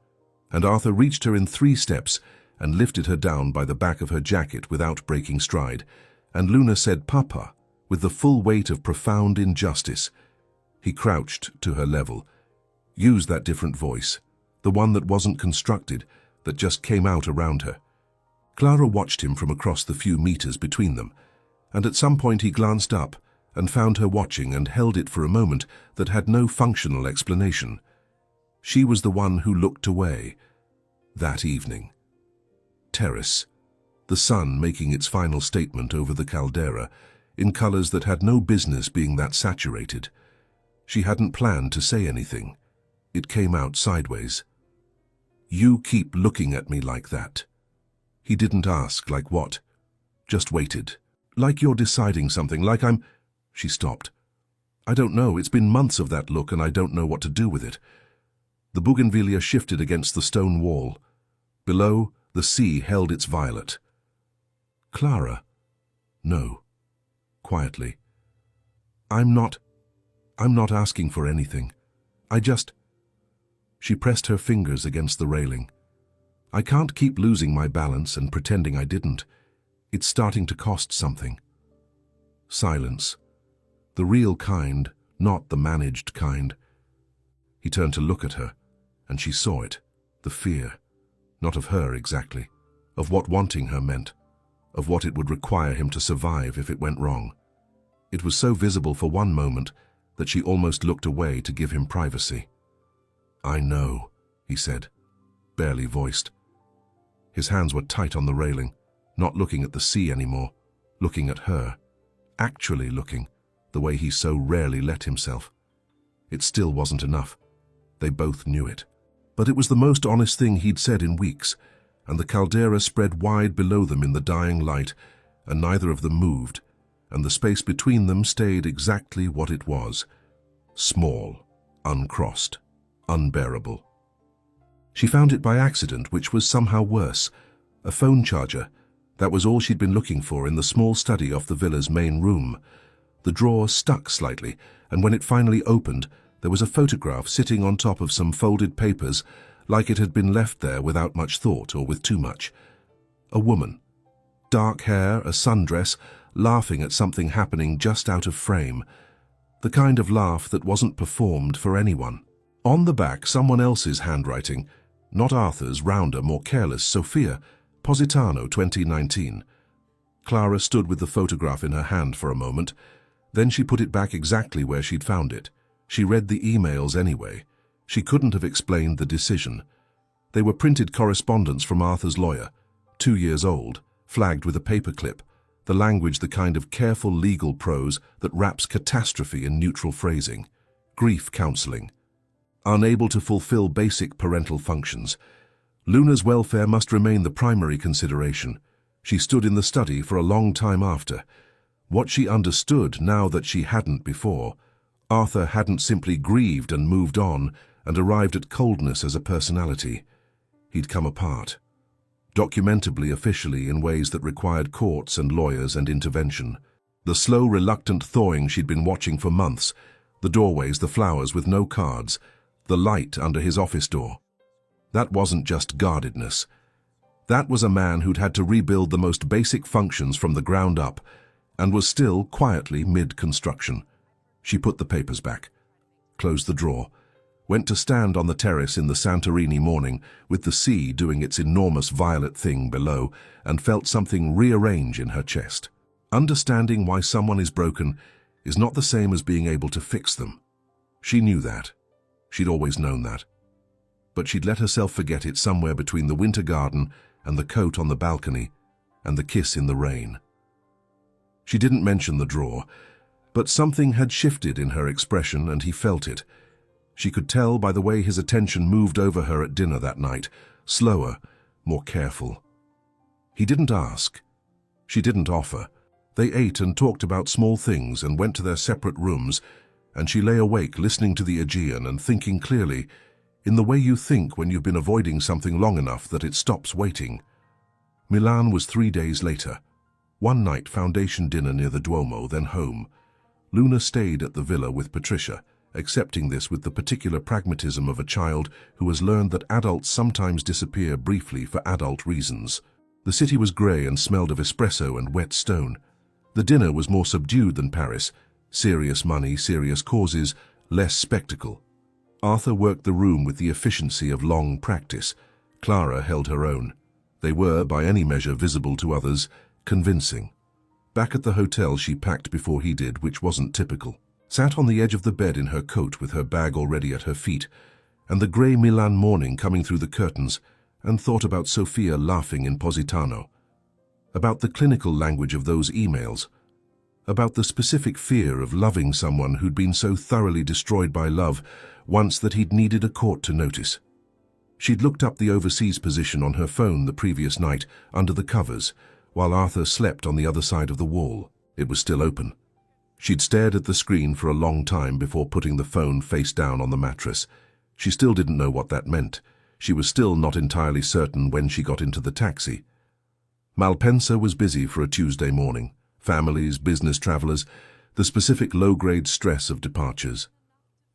and Arthur reached her in 3 steps and lifted her down by the back of her jacket without breaking stride, and Luna said "Papa" with the full weight of profound injustice. He crouched to her level, used that different voice, the one that wasn't constructed, that just came out around her. Clara watched him from across the few meters between them, and at some point he glanced up and found her watching and held it for a moment that had no functional explanation. She was the one who looked away. That evening. Terrace. The sun making its final statement over the caldera, in colors that had no business being that saturated. She hadn't planned to say anything. It came out sideways. "You keep looking at me like that." He didn't ask, like what? Just waited. "Like you're deciding something, like I'm—" She stopped. "I don't know, it's been months of that look and I don't know what to do with it." The bougainvillea shifted against the stone wall. Below, the sea held its violet. "Clara." "No." Quietly. I'm not asking for anything. I just—" She pressed her fingers against the railing. "I can't keep losing my balance and pretending I didn't. It's starting to cost something." Silence. The real kind, not the managed kind. He turned to look at her, and she saw it, the fear, not of her exactly, of what wanting her meant, of what it would require him to survive if it went wrong. It was so visible for one moment that she almost looked away to give him privacy. "I know," he said, barely voiced. His hands were tight on the railing, not looking at the sea anymore, looking at her, actually looking, the way he so rarely let himself. It still wasn't enough. They both knew it. But it was the most honest thing he'd said in weeks, and the caldera spread wide below them in the dying light, and neither of them moved, and the space between them stayed exactly what it was. Small, uncrossed, unbearable. She found it by accident, which was somehow worse. A phone charger. That was all she'd been looking for in the small study off the villa's main room. The drawer stuck slightly, and when it finally opened, there was a photograph sitting on top of some folded papers, like it had been left there without much thought or with too much. A woman. Dark hair, a sundress, laughing at something happening just out of frame. The kind of laugh that wasn't performed for anyone. On the back, someone else's handwriting, not Arthur's, rounder, more careless, Sophia, Positano, 2019. Clara stood with the photograph in her hand for a moment. Then she put it back exactly where she'd found it. She read the emails anyway. She couldn't have explained the decision. They were printed correspondence from Arthur's lawyer, 2 years old, flagged with a paperclip, the language the kind of careful legal prose that wraps catastrophe in neutral phrasing. Grief counseling. Unable to fulfill basic parental functions. Luna's welfare must remain the primary consideration. She stood in the study for a long time after. What she understood now that she hadn't before, Arthur hadn't simply grieved and moved on and arrived at coldness as a personality. He'd come apart. Documentably, officially, in ways that required courts and lawyers and intervention. The slow, reluctant thawing she'd been watching for months, the doorways, the flowers with no cards, the light under his office door. That wasn't just guardedness. That was a man who'd had to rebuild the most basic functions from the ground up, and was still quietly mid-construction. She put the papers back, closed the drawer, went to stand on the terrace in the Santorini morning with the sea doing its enormous violet thing below, and felt something rearrange in her chest. Understanding why someone is broken is not the same as being able to fix them. She knew that. She'd always known that. But she'd let herself forget it somewhere between the winter garden and the coat on the balcony and the kiss in the rain. She didn't mention the drawer, but something had shifted in her expression and he felt it. She could tell by the way his attention moved over her at dinner that night, slower, more careful. He didn't ask. She didn't offer. They ate and talked about small things and went to their separate rooms, and she lay awake listening to the Aegean and thinking clearly, in the way you think when you've been avoiding something long enough that it stops waiting. Milan was 3 days later. One night foundation dinner near the Duomo, then home. Luna stayed at the villa with Patricia, accepting this with the particular pragmatism of a child who has learned that adults sometimes disappear briefly for adult reasons. The city was grey and smelled of espresso and wet stone. The dinner was more subdued than Paris. Serious money, serious causes, less spectacle. Arthur worked the room with the efficiency of long practice. Clara held her own. They were, by any measure visible to others, convincing. Back at the hotel, she packed before he did, which wasn't typical. Sat on the edge of the bed in her coat with her bag already at her feet, and the grey Milan morning coming through the curtains, and thought about Sofia laughing in Positano, about the clinical language of those emails, about the specific fear of loving someone who'd been so thoroughly destroyed by love once that he'd needed a court to notice. She'd looked up the overseas position on her phone the previous night under the covers, while Arthur slept on the other side of the wall. It was still open. She'd stared at the screen for a long time before putting the phone face down on the mattress. She still didn't know what that meant. She was still not entirely certain when she got into the taxi. Malpensa was busy for a Tuesday morning. Families, business travelers, the specific low-grade stress of departures.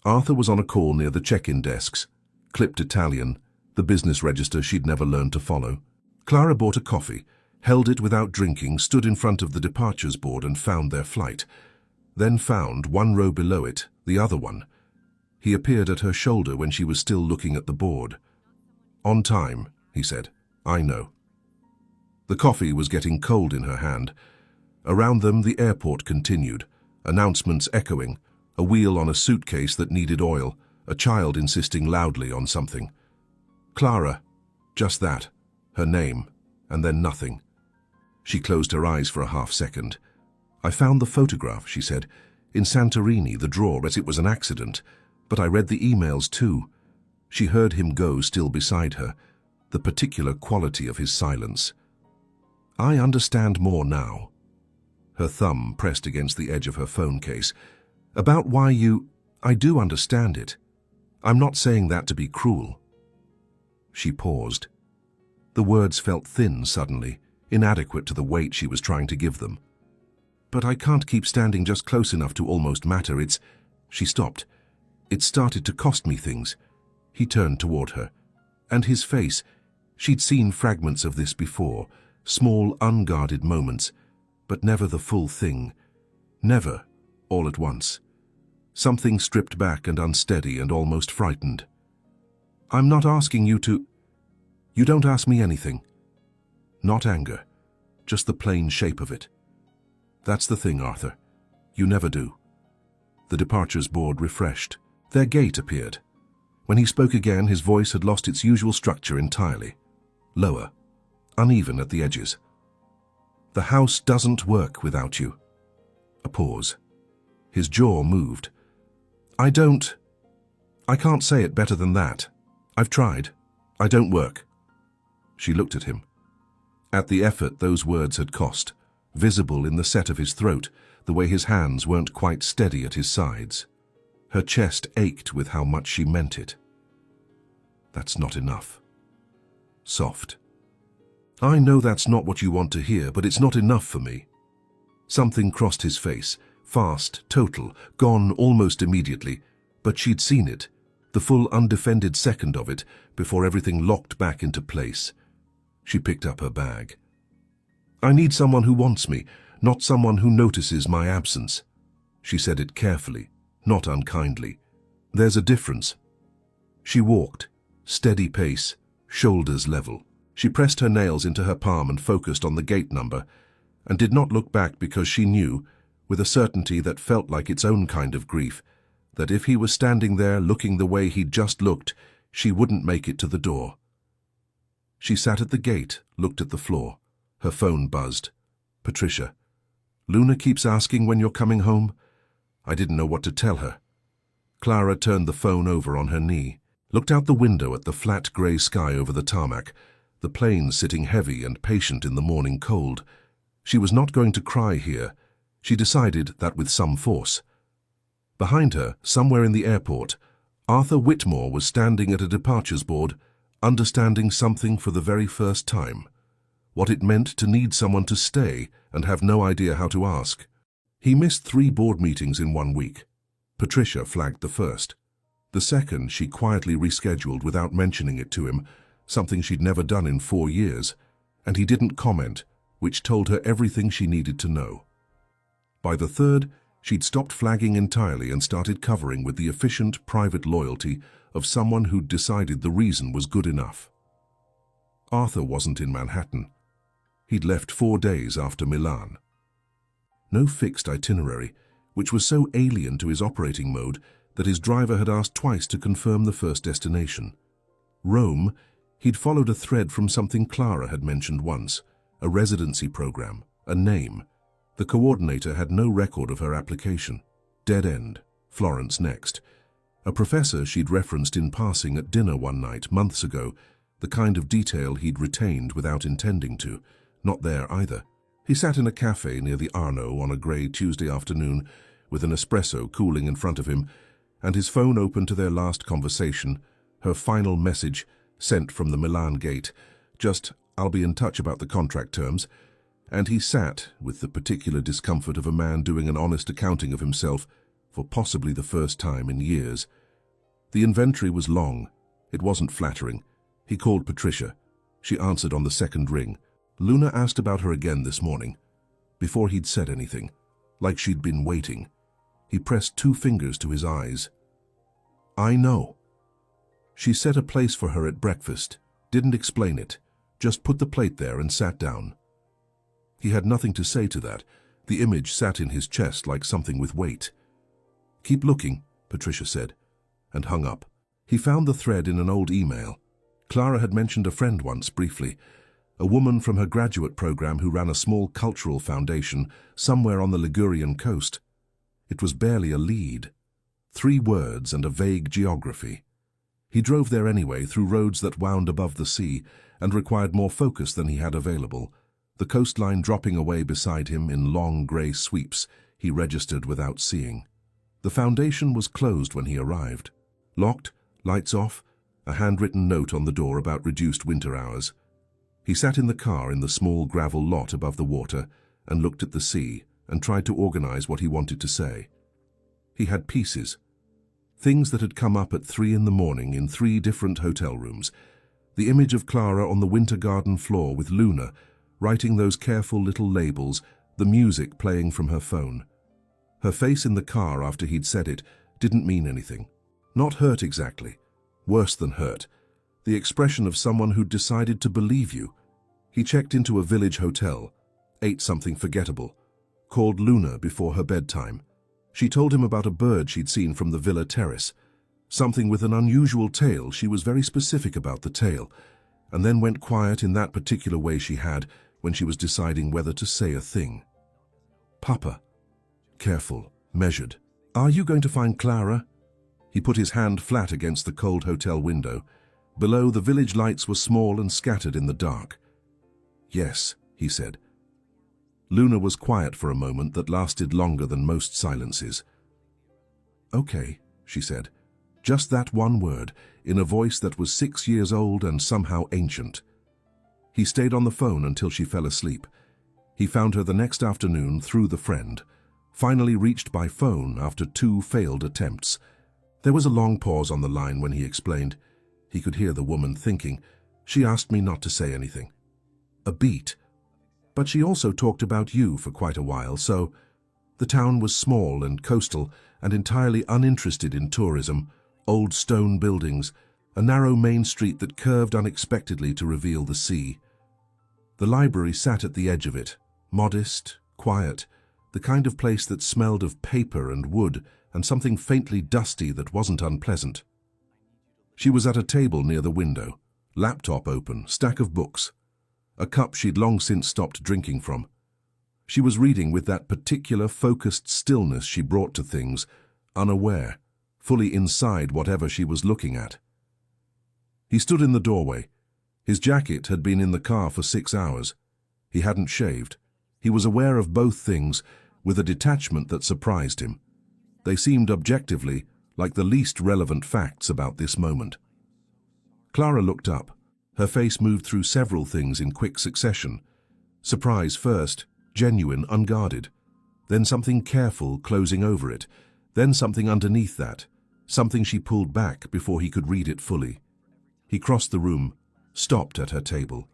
Arthur was on a call near the check-in desks. Clipped Italian, the business register she'd never learned to follow. Clara bought a coffee, held it without drinking, stood in front of the departures board and found their flight. Then found, one row below it, the other one. He appeared at her shoulder when she was still looking at the board. "On time," he said. "I know." The coffee was getting cold in her hand. Around them the airport continued, announcements echoing, a wheel on a suitcase that needed oil, a child insisting loudly on something. Clara, just that, her name, and then nothing. She closed her eyes for a half-second. "I found the photograph," she said, "in Santorini, the drawer, as it was an accident, but I read the emails too." She heard him go, still beside her, the particular quality of his silence. "I understand more now." Her thumb pressed against the edge of her phone case. "About why you... I do understand it. I'm not saying that to be cruel." She paused. The words felt thin suddenly, inadequate to the weight she was trying to give them. "But I can't keep standing just close enough to almost matter. It's..." She stopped. "It started to cost me things." He turned toward her. And his face, she'd seen fragments of this before, small, unguarded moments, but never the full thing. Never, all at once. Something stripped back and unsteady and almost frightened. "I'm not asking you to... You don't ask me anything." Not anger, just the plain shape of it. "That's the thing, Arthur. You never do." The departures board refreshed. Their gate appeared. When he spoke again, his voice had lost its usual structure entirely. Lower, uneven at the edges. "The house doesn't work without you." A pause. His jaw moved. I can't say it better than that. I've tried. I don't work." She looked at him. At the effort those words had cost, visible in the set of his throat, the way his hands weren't quite steady at his sides. Her chest ached with how much she meant it. "That's not enough." Soft. "I know that's not what you want to hear, but it's not enough for me." Something crossed his face, fast, total, gone almost immediately, but she'd seen it, the full undefended second of it, before everything locked back into place. She picked up her bag. "I need someone who wants me, not someone who notices my absence." She said it carefully, not unkindly. "There's a difference." She walked, steady pace, shoulders level. She pressed her nails into her palm and focused on the gate number, and did not look back because she knew, with a certainty that felt like its own kind of grief, that if he was standing there looking the way he'd just looked, she wouldn't make it to the door. She sat at the gate, looked at the floor. Her phone buzzed. "Patricia. Luna keeps asking when you're coming home." I didn't know what to tell her. Clara turned the phone over on her knee, looked out the window at the flat grey sky over the tarmac, the planes sitting heavy and patient in the morning cold. She was not going to cry here. She decided that with some force. Behind her, somewhere in the airport, Arthur Whitmore was standing at a departures board, understanding something for the very first time. What it meant to need someone to stay and have no idea how to ask. He missed 3 board meetings in 1 week. Patricia flagged the first. The second she quietly rescheduled without mentioning it to him, something she'd never done in 4 years, and he didn't comment, which told her everything she needed to know. By the third, she'd stopped flagging entirely and started covering with the efficient private loyalty of someone who'd decided the reason was good enough. Arthur wasn't in Manhattan. He'd left 4 days after Milan. No fixed itinerary, which was so alien to his operating mode that his driver had asked twice to confirm the first destination. Rome, he'd followed a thread from something Clara had mentioned once, a residency program, a name. The coordinator had no record of her application. Dead end. Florence next. A professor she'd referenced in passing at dinner one night, months ago, the kind of detail he'd retained without intending to. Not there either. He sat in a cafe near the Arno on a grey Tuesday afternoon, with an espresso cooling in front of him, and his phone open to their last conversation, her final message, sent from the Milan gate, just, "I'll be in touch about the contract terms," and he sat with the particular discomfort of a man doing an honest accounting of himself for possibly the first time in years. The inventory was long. It wasn't flattering. He called Patricia. She answered on the second ring. Luna asked about her again this morning. Before he'd said anything, like she'd been waiting, he pressed 2 fingers to his eyes. "I know." She set a place for her at breakfast, didn't explain it, just put the plate there and sat down. He had nothing to say to that. The image sat in his chest like something with weight. "Keep looking," Patricia said, and hung up. He found the thread in an old email. Clara had mentioned a friend once, briefly, a woman from her graduate program who ran a small cultural foundation somewhere on the Ligurian coast. It was barely a lead. 3 words and a vague geography. He drove there anyway, through roads that wound above the sea and required more focus than he had available, the coastline dropping away beside him in long grey sweeps he registered without seeing. The foundation was closed when he arrived. Locked, lights off, a handwritten note on the door about reduced winter hours. He sat in the car in the small gravel lot above the water and looked at the sea and tried to organize what he wanted to say. He had pieces. Things that had come up at 3 in the morning in 3 different hotel rooms. The image of Clara on the winter garden floor with Luna, writing those careful little labels, the music playing from her phone. Her face in the car after he'd said it didn't mean anything. Not hurt exactly. Worse than hurt. The expression of someone who'd decided to believe you. He checked into a village hotel, ate something forgettable, called Luna before her bedtime. She told him about a bird she'd seen from the villa terrace, something with an unusual tail. She was very specific about the tail, and then went quiet in that particular way she had when she was deciding whether to say a thing. "Papa." Careful, measured. "Are you going to find Clara?" He put his hand flat against the cold hotel window. Below, the village lights were small and scattered in the dark. "Yes," he said. Luna was quiet for a moment that lasted longer than most silences. "Okay," she said. Just that one word, in a voice that was 6 years old and somehow ancient. He stayed on the phone until she fell asleep. He found her the next afternoon through the friend, finally reached by phone after 2 failed attempts. There was a long pause on the line when he explained. He could hear the woman thinking, "She asked me not to say anything." A beat. "But she also talked about you for quite a while, so..." The town was small and coastal and entirely uninterested in tourism, old stone buildings, a narrow main street that curved unexpectedly to reveal the sea. The library sat at the edge of it, modest, quiet, the kind of place that smelled of paper and wood and something faintly dusty that wasn't unpleasant. She was at a table near the window, laptop open, stack of books, a cup she'd long since stopped drinking from. She was reading with that particular focused stillness she brought to things, unaware, fully inside whatever she was looking at. He stood in the doorway. His jacket had been in the car for 6 hours. He hadn't shaved. He was aware of both things with a detachment that surprised him. They seemed objectively like the least relevant facts about this moment. Clara looked up. Her face moved through several things in quick succession. Surprise first, genuine, unguarded. Then something careful closing over it. Then something underneath that. Something she pulled back before he could read it fully. He crossed the room, stopped at her table.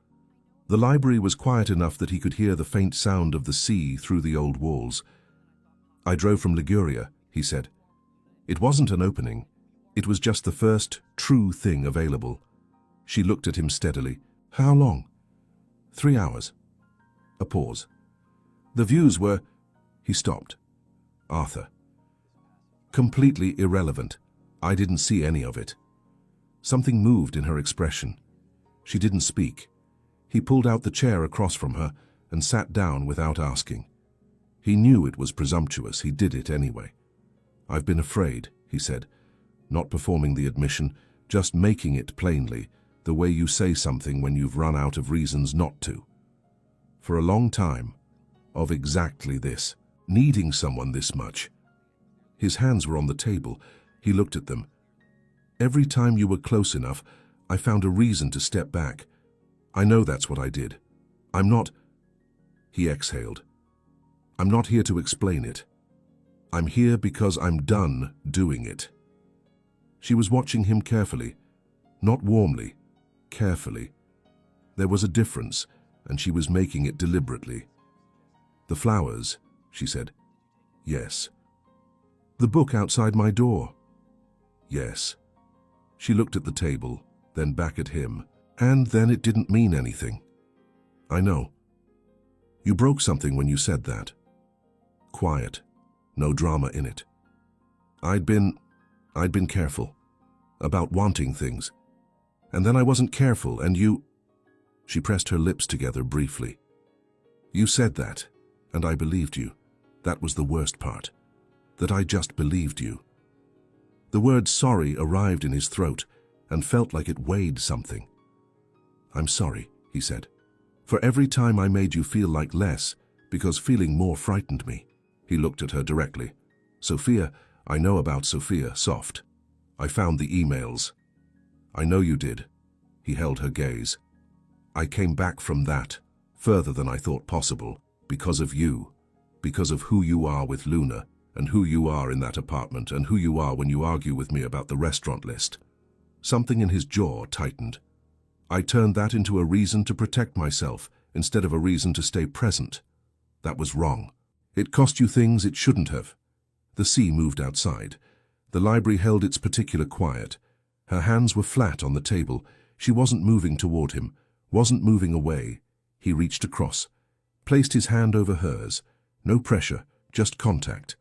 The library was quiet enough that he could hear the faint sound of the sea through the old walls. "I drove from Liguria," he said. It wasn't an opening. It was just the first true thing available. She looked at him steadily. "How long?" 3 hours. A pause. "The views were..." He stopped. Arthur. Completely irrelevant. I didn't see any of it. Something moved in her expression. She didn't speak. He pulled out the chair across from her and sat down without asking. He knew it was presumptuous. He did it anyway. I've been afraid, he said, not performing the admission, just making it plainly, the way you say something when you've run out of reasons not to. For a long time, of exactly this, needing someone this much. His hands were on the table. He looked at them. Every time you were close enough, I found a reason to step back. I know that's what I did. I'm not... He exhaled. I'm not here to explain it. I'm here because I'm done doing it. She was watching him carefully, not warmly, carefully. There was a difference, and she was making it deliberately. The flowers, she said. Yes. The book outside my door. Yes. She looked at the table, then back at him, and then it didn't mean anything. I know. You broke something when you said that. Quiet. No drama in it. I'd been careful about wanting things. And then I wasn't careful, and you... She pressed her lips together briefly. You said that, and I believed you. That was the worst part. That I just believed you. The word sorry arrived in his throat and felt like it weighed something. I'm sorry, he said, for every time I made you feel like less, because feeling more frightened me. He looked at her directly. Sophia, I know about Sophia, soft. I found the emails. I know you did. He held her gaze. I came back from that, further than I thought possible, because of you, because of who you are with Luna, and who you are in that apartment, and who you are when you argue with me about the restaurant list. Something in his jaw tightened. I turned that into a reason to protect myself, instead of a reason to stay present. That was wrong. It cost you things it shouldn't have. The sea moved outside. The library held its particular quiet. Her hands were flat on the table. She wasn't moving toward him, wasn't moving away. He reached across, placed his hand over hers. No pressure, just contact.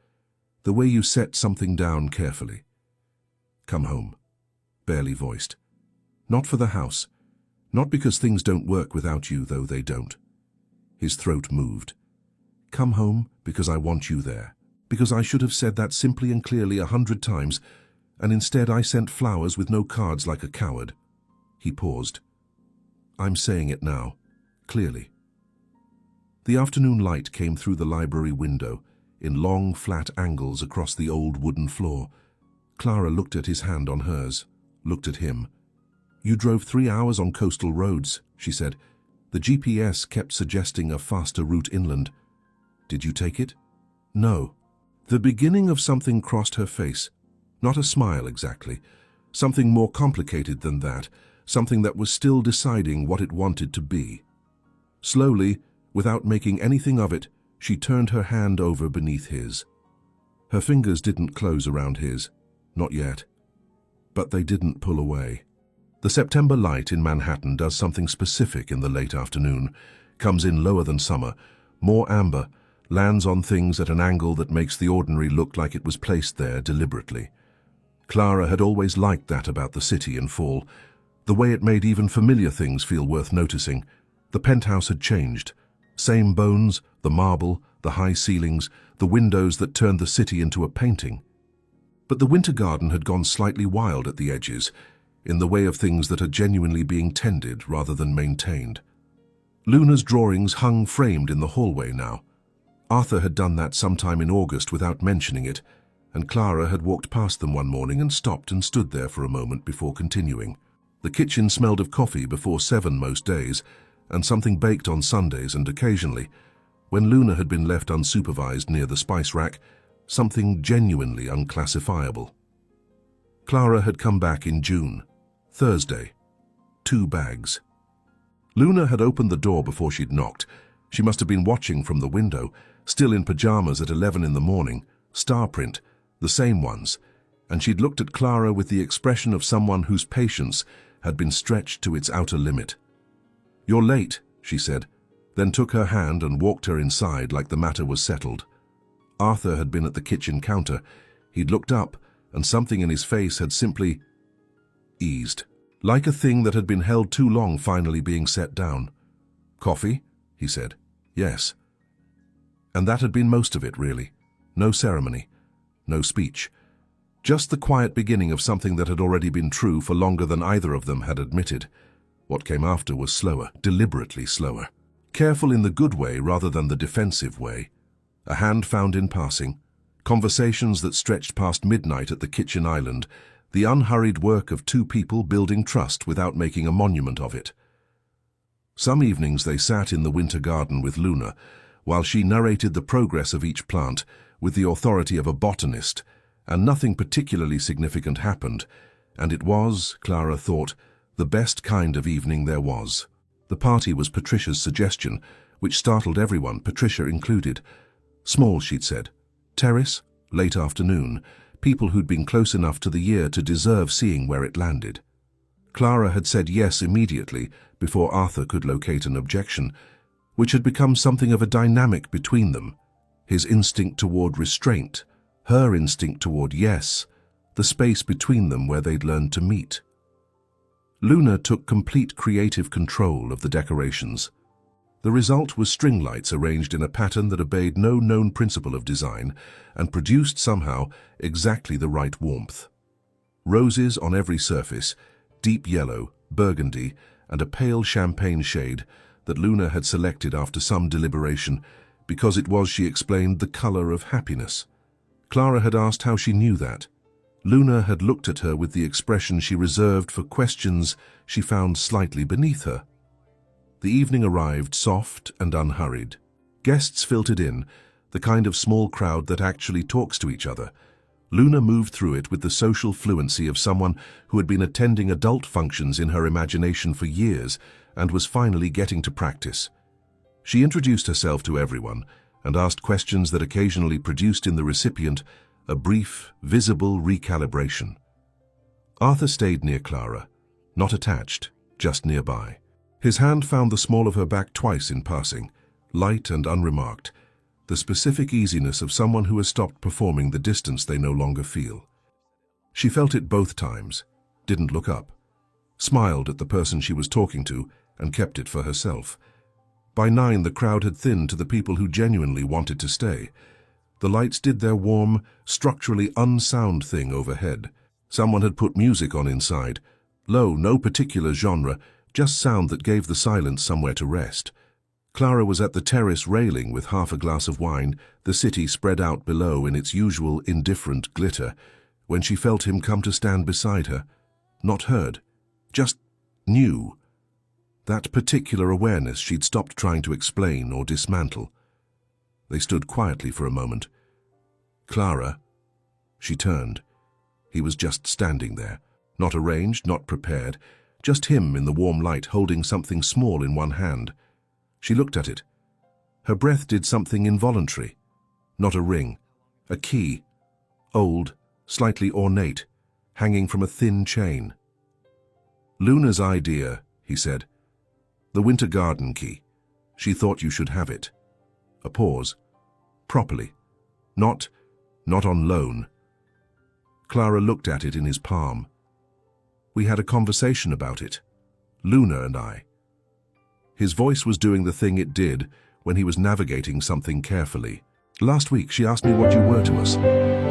The way you set something down carefully. Come home, barely voiced. Not for the house. Not because things don't work without you, though they don't. His throat moved. Come home because I want you there. Because I should have said that simply and clearly 100 times, and instead I sent flowers with no cards like a coward. He paused. I'm saying it now, clearly. The afternoon light came through the library window, in long, flat angles across the old wooden floor. Clara looked at his hand on hers, looked at him. You drove 3 hours on coastal roads, she said. The GPS kept suggesting a faster route inland. Did you take it? No. The beginning of something crossed her face. Not a smile exactly. Something more complicated than that. Something that was still deciding what it wanted to be. Slowly, without making anything of it, she turned her hand over beneath his. Her fingers didn't close around his. Not yet. But they didn't pull away. The September light in Manhattan does something specific in the late afternoon, comes in lower than summer, more amber, lands on things at an angle that makes the ordinary look like it was placed there deliberately. Clara had always liked that about the city in fall, the way it made even familiar things feel worth noticing. The penthouse had changed. Same bones, the marble, the high ceilings, the windows that turned the city into a painting. But the winter garden had gone slightly wild at the edges, in the way of things that are genuinely being tended rather than maintained. Luna's drawings hung framed in the hallway now. Arthur had done that sometime in August without mentioning it, and Clara had walked past them one morning and stopped and stood there for a moment before continuing. The kitchen smelled of coffee before 7 most days, and something baked on Sundays, and occasionally, when Luna had been left unsupervised near the spice rack, something genuinely unclassifiable. Clara had come back in June, Thursday. 2 bags. Luna had opened the door before she'd knocked. She must have been watching from the window, still in pajamas at 11 in the morning, star print, the same ones, and she'd looked at Clara with the expression of someone whose patience had been stretched to its outer limit. You're late, she said, then took her hand and walked her inside like the matter was settled. Arthur had been at the kitchen counter. He'd looked up, and something in his face had simply eased, like a thing that had been held too long finally being set down. "Coffee?" he said. "Yes." And that had been most of it, really. No ceremony, no speech. Just the quiet beginning of something that had already been true for longer than either of them had admitted. What came after was slower, deliberately slower. Careful in the good way rather than the defensive way. A hand found in passing. Conversations that stretched past midnight at the kitchen island. The unhurried work of two people building trust without making a monument of it. Some evenings they sat in the winter garden with Luna, while she narrated the progress of each plant with the authority of a botanist, and nothing particularly significant happened, and it was, Clara thought, the best kind of evening there was. The party was Patricia's suggestion, which startled everyone, Patricia included. Small, she'd said. Terrace, late afternoon, people who'd been close enough to the year to deserve seeing where it landed. Clara had said yes immediately, before Arthur could locate an objection, which had become something of a dynamic between them. His instinct toward restraint, her instinct toward yes, the space between them where they'd learned to meet. Luna took complete creative control of the decorations. The result was string lights arranged in a pattern that obeyed no known principle of design and produced somehow exactly the right warmth. Roses on every surface, deep yellow, burgundy, and a pale champagne shade that Luna had selected after some deliberation because it was, she explained, the color of happiness. Clara had asked how she knew that. Luna had looked at her with the expression she reserved for questions she found slightly beneath her. The evening arrived soft and unhurried. Guests filtered in, the kind of small crowd that actually talks to each other. Luna moved through it with the social fluency of someone who had been attending adult functions in her imagination for years and was finally getting to practice. She introduced herself to everyone and asked questions that occasionally produced in the recipient a brief, visible recalibration. Arthur stayed near Clara, not attached, just nearby. His hand found the small of her back twice in passing, light and unremarked, the specific easiness of someone who has stopped performing the distance they no longer feel. She felt it both times, didn't look up, smiled at the person she was talking to, and kept it for herself. By 9, the crowd had thinned to the people who genuinely wanted to stay. The lights did their warm, structurally unsound thing overhead. Someone had put music on inside. Low, no particular genre, just sound that gave the silence somewhere to rest. Clara was at the terrace railing with half a glass of wine, the city spread out below in its usual indifferent glitter, when she felt him come to stand beside her. Not heard, just knew. That particular awareness she'd stopped trying to explain or dismantle. They stood quietly for a moment. Clara. She turned. He was just standing there, not arranged, not prepared, just him in the warm light holding something small in one hand. She looked at it. Her breath did something involuntary. Not a ring, a key, old, slightly ornate, hanging from a thin chain. Luna's idea, he said. The winter garden key. She thought you should have it. A pause. Properly. Not on loan. Clara looked at it in his palm. We had a conversation about it. Luna and I. His voice was doing the thing it did when he was navigating something carefully. Last week she asked me what you were to us.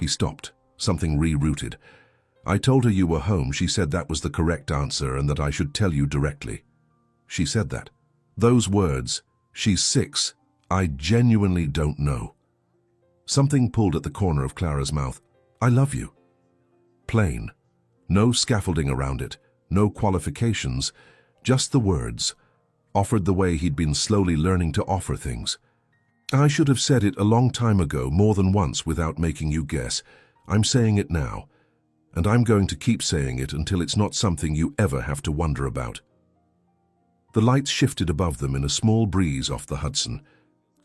He stopped, something rerouted. I told her you were home. She said that was the correct answer and that I should tell you directly. She said that. Those words, she's 6, I genuinely don't know. Something pulled at the corner of Clara's mouth. I love you. Plain. No scaffolding around it, no qualifications, just the words, offered the way he'd been slowly learning to offer things. I should have said it a long time ago, more than once, without making you guess. I'm saying it now, and I'm going to keep saying it until it's not something you ever have to wonder about. The lights shifted above them in a small breeze off the Hudson.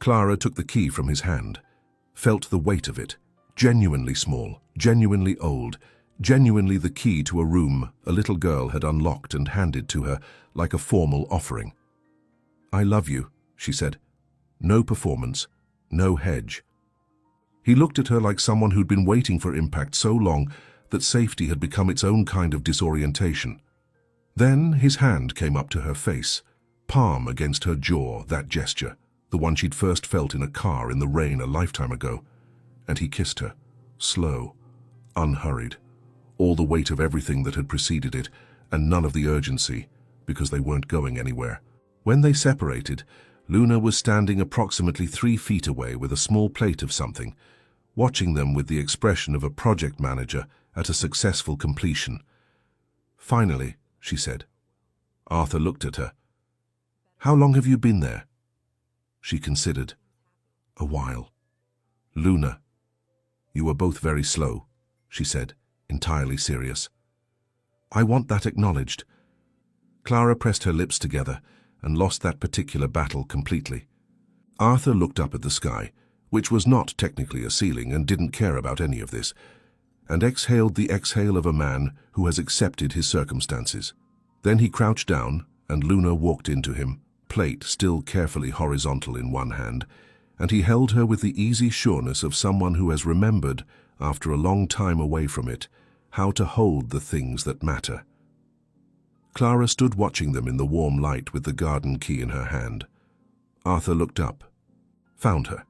Clara took the key from his hand, felt the weight of it, genuinely small, genuinely old, genuinely the key to a room a little girl had unlocked and handed to her like a formal offering. I love you, she said. No performance, no hedge. He looked at her like someone who'd been waiting for impact so long that safety had become its own kind of disorientation. Then his hand came up to her face, palm against her jaw, that gesture, the one she'd first felt in a car in the rain a lifetime ago. And he kissed her, slow, unhurried, all the weight of everything that had preceded it, and none of the urgency, because they weren't going anywhere. When they separated, Luna was standing approximately 3 feet away with a small plate of something, watching them with the expression of a project manager at a successful completion. "Finally," she said. Arthur looked at her. "How long have you been there?" She considered. "A while." "Luna, you were both very slow," she said, entirely serious. "I want that acknowledged." Clara pressed her lips together and lost that particular battle completely. Arthur looked up at the sky, which was not technically a ceiling and didn't care about any of this, and exhaled the exhale of a man who has accepted his circumstances. Then he crouched down, and Luna walked into him, plate still carefully horizontal in one hand, and he held her with the easy sureness of someone who has remembered, after a long time away from it, how to hold the things that matter. Clara stood watching them in the warm light with the garden key in her hand. Arthur looked up, found her,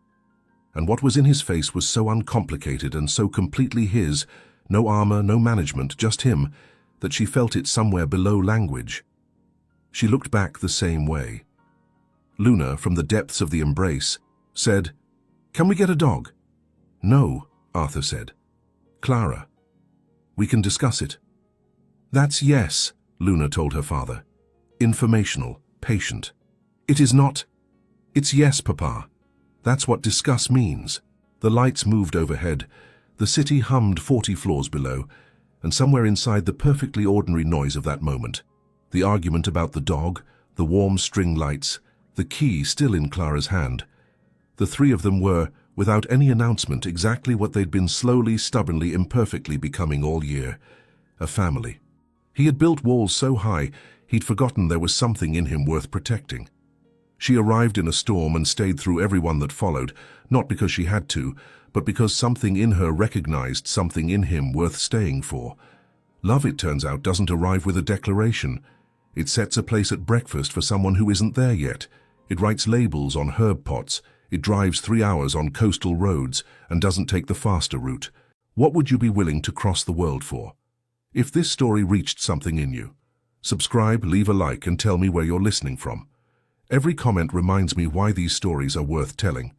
and what was in his face was so uncomplicated and so completely his, no armor, no management, just him, that she felt it somewhere below language. She looked back the same way. Luna, from the depths of the embrace, said, "Can we get a dog?" "No," Arthur said. "Clara, we can discuss it." "That's yes," Luna told her father. "Informational, patient." "It is not." "It's yes, Papa. That's what discuss means." The lights moved overhead. The city hummed 40 floors below, and somewhere inside the perfectly ordinary noise of that moment, the argument about the dog, the warm string lights, the key still in Clara's hand, the three of them were, without any announcement, exactly what they'd been slowly, stubbornly, imperfectly becoming all year: a family. He had built walls so high, he'd forgotten there was something in him worth protecting. She arrived in a storm and stayed through everyone that followed, not because she had to, but because something in her recognized something in him worth staying for. Love, it turns out, doesn't arrive with a declaration. It sets a place at breakfast for someone who isn't there yet. It writes labels on herb pots. It drives 3 hours on coastal roads and doesn't take the faster route. What would you be willing to cross the world for? If this story reached something in you, subscribe, leave a like, and tell me where you're listening from. Every comment reminds me why these stories are worth telling.